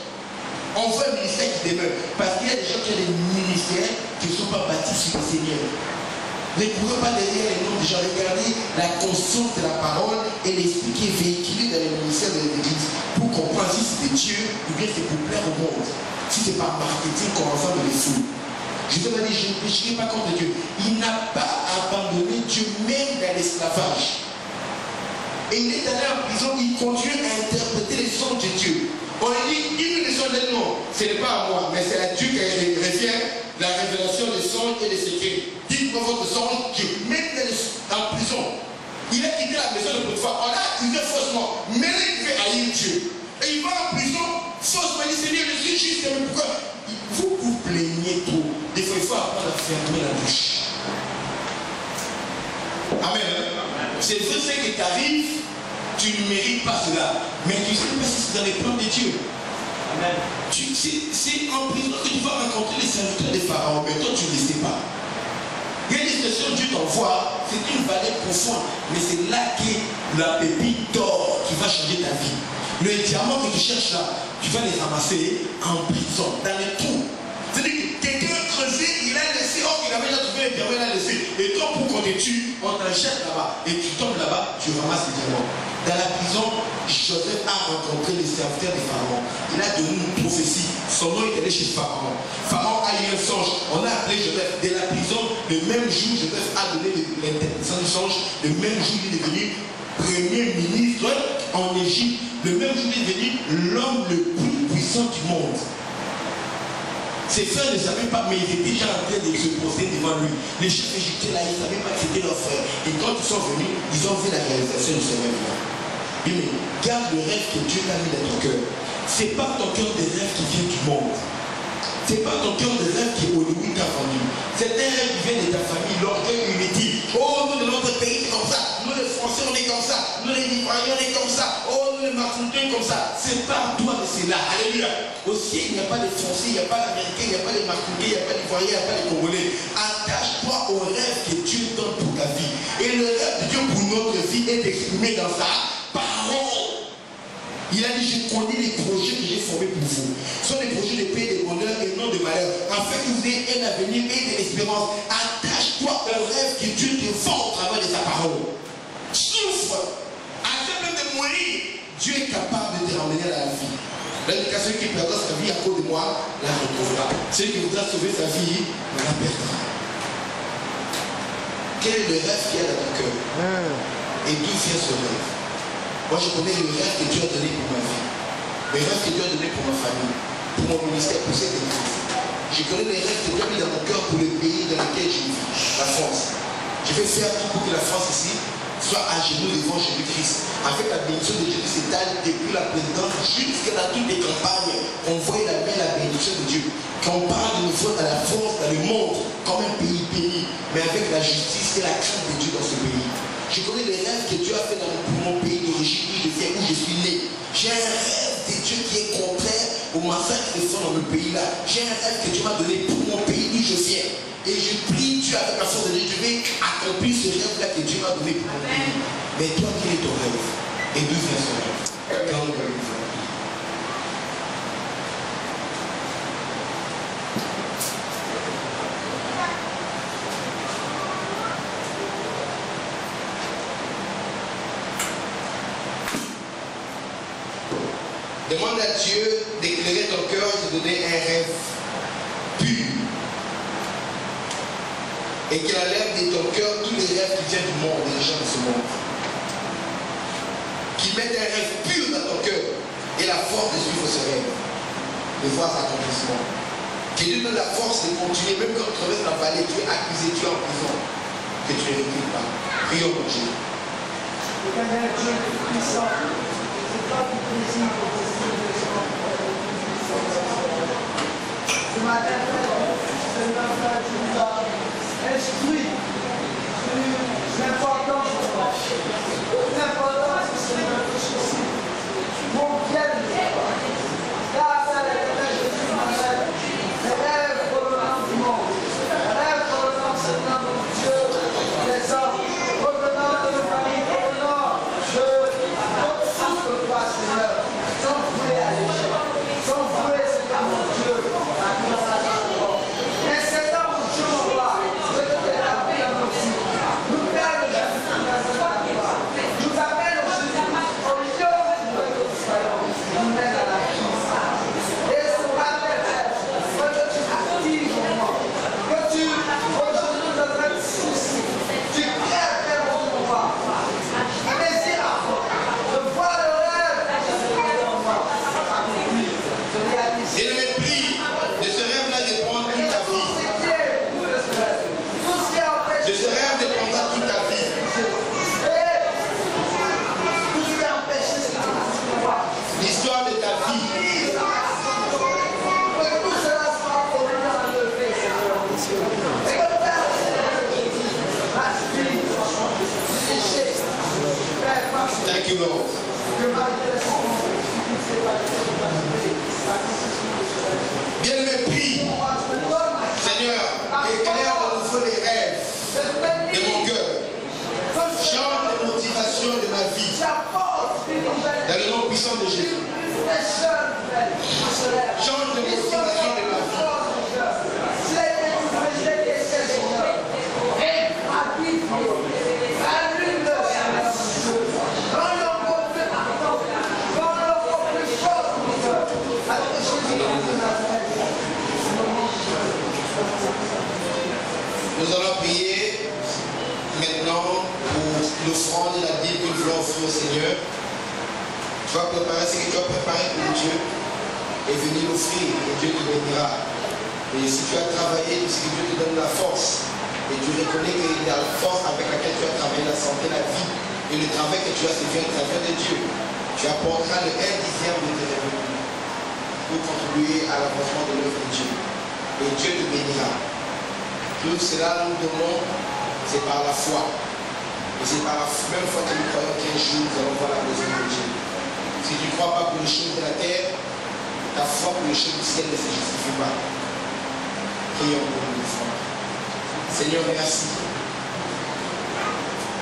On veut un ministère qui demeure. Parce qu'il y a des gens qui ont des ministères qui ne sont pas bâtis sur le Seigneur. Ne courez pas derrière les noms des gens. Regardez la conscience de la parole et l'esprit qui est véhiculé dans les ministères de l'église pour comprendre si c'est de Dieu ou bien c'est pour plaire au monde. Si c'est par marketing qu'on ensemble les fous. Jésus m'a dit, je ne pécherai pas contre Dieu. Il n'a pas abandonné Dieu même dans l'esclavage. Et il est allé en prison, il continue à interpréter les songes de Dieu. On lui dit, une des songes de non, ce n'est pas à moi, mais c'est à Dieu qui revient la révélation des songes et des secrets. Dites-moi votre songe, Dieu. Même en prison, il a quitté la maison de Potiphar. On l'a accusé faussement, mais il fait haïr Dieu. Et il va en prison, faussement, il dit, Seigneur, je suis juste, mais pourquoi vous vous plaignez trop? Des fois, il faut apprendre à fermer la bouche. Amen. C'est vrai ce qui t'arrive, tu ne mérites pas cela. Mais tu ne sais pas si c'est dans les plans de Dieu. Amen. C'est en prison que tu vas rencontrer les serviteurs des pharaons, mais toi tu ne le sais pas. Il y a des situations où Dieu t'envoie, c'est une vallée profonde, mais c'est là que la pépite d'or qui va changer ta vie. Le diamant que tu cherches là, tu vas les ramasser en prison, dans les trous. C'est-à-dire que quelqu'un a creusé, il a laissé, oh, il avait déjà trouvé le diamant, il a laissé. Et toi, pour qu'on te tue, on t'achète là-bas. Et tu tombes là-bas, tu ramasses le diamant. Dans la prison, Joseph a rencontré les serviteurs des pharaons. Il a donné une prophétie. Son nom est allé chez Pharaon. Pharaon a eu un songe. On a appelé Joseph. De la prison, le même jour, Joseph a donné l'interprétation du songe. Le même jour, il est devenu premier ministre en Égypte. Le même jour, il est devenu l'homme le plus puissant du monde. Ses frères ne savaient pas, mais ils étaient déjà en train de se poser devant lui. Les chefs égyptiens là, ils ne savaient pas que c'était leur frère. Et quand ils sont venus, ils ont vu la réalisation de ce rêve-là. Mais garde le rêve que Dieu t'a mis dans ton cœur. Ce n'est pas ton cœur des rêves qui vient du monde. Ce n'est pas ton cœur des rêves qui Hollywood t'a vendu. C'est un rêve qui vient de ta famille, l'orgueil humain. Oh, nous de notre pays, c'est comme ça. Nous les Français, on est comme ça. Nous les Ivoiriens, on est comme ça. Oh, nous les Martiniquais, comme ça. C'est pas toi, mais c'est là. Alléluia. Au ciel, il n'y a pas de Français, il n'y a pas d'Américains, il n'y a pas de Martiniquais, il n'y a pas d'Ivoiriens, il n'y a pas de Congolais. Attache-toi au rêve que Dieu donne pour ta vie. Et le rêve de Dieu pour notre vie est exprimé dans sa parole. Il a dit, je connais les projets que j'ai formés pour vous. Ce sont des projets de paix, de bonheur et non de malheur. Afin que vous ayez un avenir et de l'espérance. Attache-toi au rêve que Dieu te vend au travers de sa parole. Souffre. Accepte même de mourir. Dieu est capable de te ramener à la vie. L'éducation qui perdra sa vie à cause de moi, la retrouvera. Celui qui voudra sauver sa vie, la perdra. Quel est le rêve qu'il y a dans ton cœur? Et d'où vient ce rêve? Moi, je connais le rêve que Dieu a donné pour ma vie. Le rêve que Dieu a donné pour ma famille, pour mon ministère, pour cette église. Je connais les rêves que Dieu a mis dans mon cœur pour le pays dans lequel je vis, la France. Je vais faire tout pour que la France ici soit à genoux devant Jésus-Christ. Avec la bénédiction de Dieu qui s'étale depuis la présidence jusqu'à dans toutes les campagnes. On voit la bénédiction de Dieu. Quand on parle de nous à la France, dans le monde, comme un pays béni, mais avec la justice et la crainte de Dieu dans ce pays. Je connais les rêves que Dieu a fait pour mon pays d'origine, où je viens, où je suis né. J'ai un rêve de Dieu qui est contraire au massacre qui se font dans le pays-là. J'ai un rêve que Dieu m'a donné pour mon pays d'où je viens. Et je prie Dieu avec la force de Dieu. Je vais accomplir ce rêve-là que Dieu m'a donné pour mon pays. Mais toi, quel est ton rêve? Et d'où vient ce rêve? Quand nous allons voir. Dieu d'éclairer ton cœur et de donner un rêve pur. Et qu'il enlève de ton cœur tous les rêves qui viennent du monde, des gens de ce monde. Qu'il mette un rêve pur dans ton cœur et la force de suivre ce rêve, de voir cet accomplissement. Qu'il lui donne la force de continuer, même quand tu traverses la vallée, tu es accusé, tu es en prison, que tu ne recules pas. Prions pour Dieu. Éternel Dieu puissant, c'est toi qui désigne pour tes ce matin, Seigneur, tu nous as instruit sur l'importance de toi. L'importance de Seigneur de ceci. Mon bien-être. Grâce à l'éternel Jésus de Nazareth, les rêves pour le nom du monde. Les rêves pour le nom, Seigneur, mon Dieu, des hommes. Pour le nom de nos familles, pour le nom de notre toi, Seigneur. Sont voués à l'échec. Sont voués, Seigneur, mon Dieu, à nous dans la joie. Mais Seigneur, mon Dieu, mon roi, je te t'établis dans nos vies. Nous perdons Jésus dans notre foi. Nous appelons Jésus au milieu de nous soyons. Nous mène à la vie. Et ce matin, que tu actives mon moi, que tu aujourd'hui dans notre souci, tu crées un pouvoir. Désir à fond, de voir le rêve que je fais en moi accomplir, se réaliser. Et le mépris de ce rêve-là de prendre toute ta vie. De ce rêve de prendre toute ta vie. L'histoire de ta vie. Thank you, Lord. Bien le mépris, Seigneur, éclaire de nouveau les rêves de mon cœur. Change les motivations de ma vie. Dans le nom puissant de Jésus. Change les motivations de ma vie. Nous allons prier maintenant pour l'offrande et la Bible que nous voulons offrir au Seigneur. Tu vas préparer ce que tu as préparé pour Dieu et venir l'offrir et Dieu te bénira. Et si tu as travaillé, c'est que Dieu te donne la force et tu reconnais qu'il y a la force avec laquelle tu as travaillé, la santé, la vie et le travail que tu as, c'est bien le travail de Dieu. Tu apporteras le 1/10 de tes revenus pour contribuer à l'avancement de l'œuvre de Dieu. Et Dieu te bénira. Tout cela nous donnons, c'est par la foi. Et c'est par la même foi que nous croyons qu'un jour nous allons voir la présence de Dieu. Si tu ne crois pas pour les choses de la terre, ta foi pour les choses du ciel ne se justifie pas. Prions pour nous, frères. Seigneur, merci.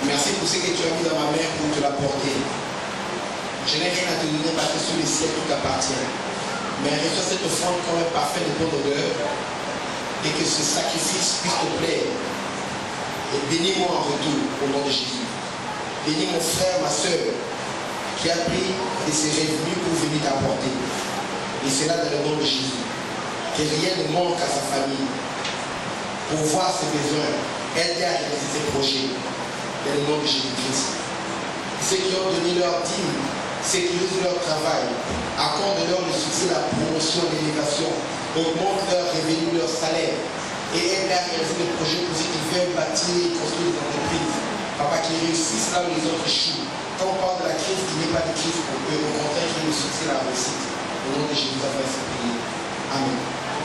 Merci pour ce que tu as mis dans ma main pour te l'apporter. Je n'ai rien à te donner parce que sur les ciels tout appartient. Mais reçois cette offrande comme un parfait de bonne odeur et que ce sacrifice puisse te plaire. Et bénis-moi en retour au nom de Jésus. Bénis mon frère, ma soeur qui a pris de ses revenus pour venir t'apporter. Et cela dans le nom de Jésus. Que rien ne manque à sa famille. Pour voir ses besoins, aider à réaliser ses projets. Dans le nom de Jésus-Christ. Ceux qui ont donné leur dîme, sécurise leur travail, accorde-leur le succès, la promotion, l'élévation, augmente leur revenu, leur salaire et aide à réaliser des projets pour ceux qui veulent bâtir et construire des entreprises. Papa, qui réussissent là où les autres échouent. Quand on parle de la crise, il n'y a pas de crise pour eux, au contraire, il y a le succès, la réussite. Au nom de Jésus, ça va se prier. Amen.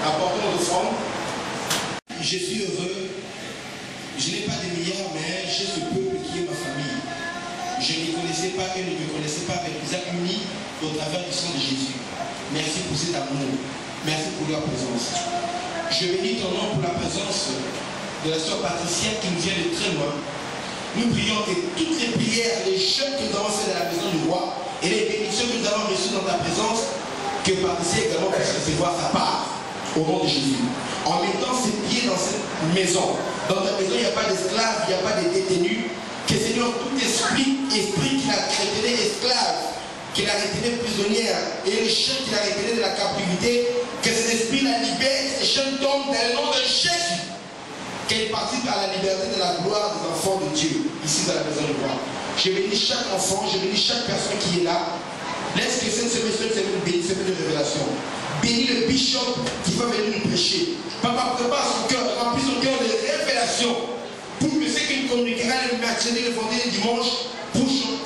Apportons l'offrande. Je suis heureux. Je n'ai pas de milliards, mais j'ai ce peuple qui est ma famille. Je ne connaissais pas, eux ne me connaissaient pas, mais nous avons unis au travers du sang de Jésus. Merci pour cet amour. Merci pour leur présence. Je bénis ton nom pour la présence de la sœur Patricia qui nous vient de très loin. Nous prions que toutes les prières, les jeûnes que nous avons fait dans la maison du roi et les bénédictions que nous avons reçues dans ta présence, que Patricia également puisse recevoir sa part au nom de Jésus. En mettant ses pieds dans cette maison, dans ta maison, il n'y a pas d'esclaves, il n'y a pas de détenus. Que Seigneur, tout esprit qui l'a créé esclave, qu'il a retenue prisonnière et le chien qu'il a retenu de la captivité, que cet esprit la libère, ce chien tombe dans le nom de Jésus, qu'elle participe à la liberté de la gloire des enfants de Dieu, ici dans la maison de gloire. Je bénis chaque enfant, je bénis chaque personne qui est là. Laisse que cette semaine soit une semaine de révélation. Bénis le bishop qui va venir nous prêcher. Papa, prépare son cœur, remplis son cœur de révélation pour que ce qu'il communiquera le mercredi, le vendredi et le dimanche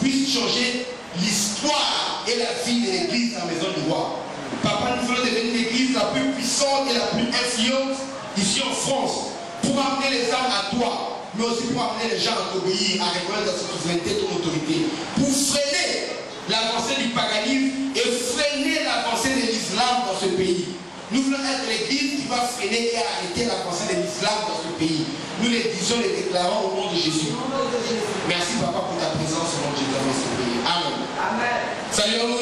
puisse changer l'histoire et la vie de l'église dans la maison du roi. Papa, nous voulons devenir l'église la plus puissante et la plus influente ici en France pour amener les âmes à toi, mais aussi pour amener les gens à t'obéir, à reconnaître ta souveraineté, ton autorité, pour freiner l'avancée du paganisme et freiner l'avancée de l'islam dans ce pays. Nous voulons être l'église qui va freiner et arrêter l'avancée de l'islam dans ce pays. Nous les disons, les déclarons au nom de Jésus. Merci papa pour ta présence au nom de Jésus dans ce pays. Amen. Amen. Salut.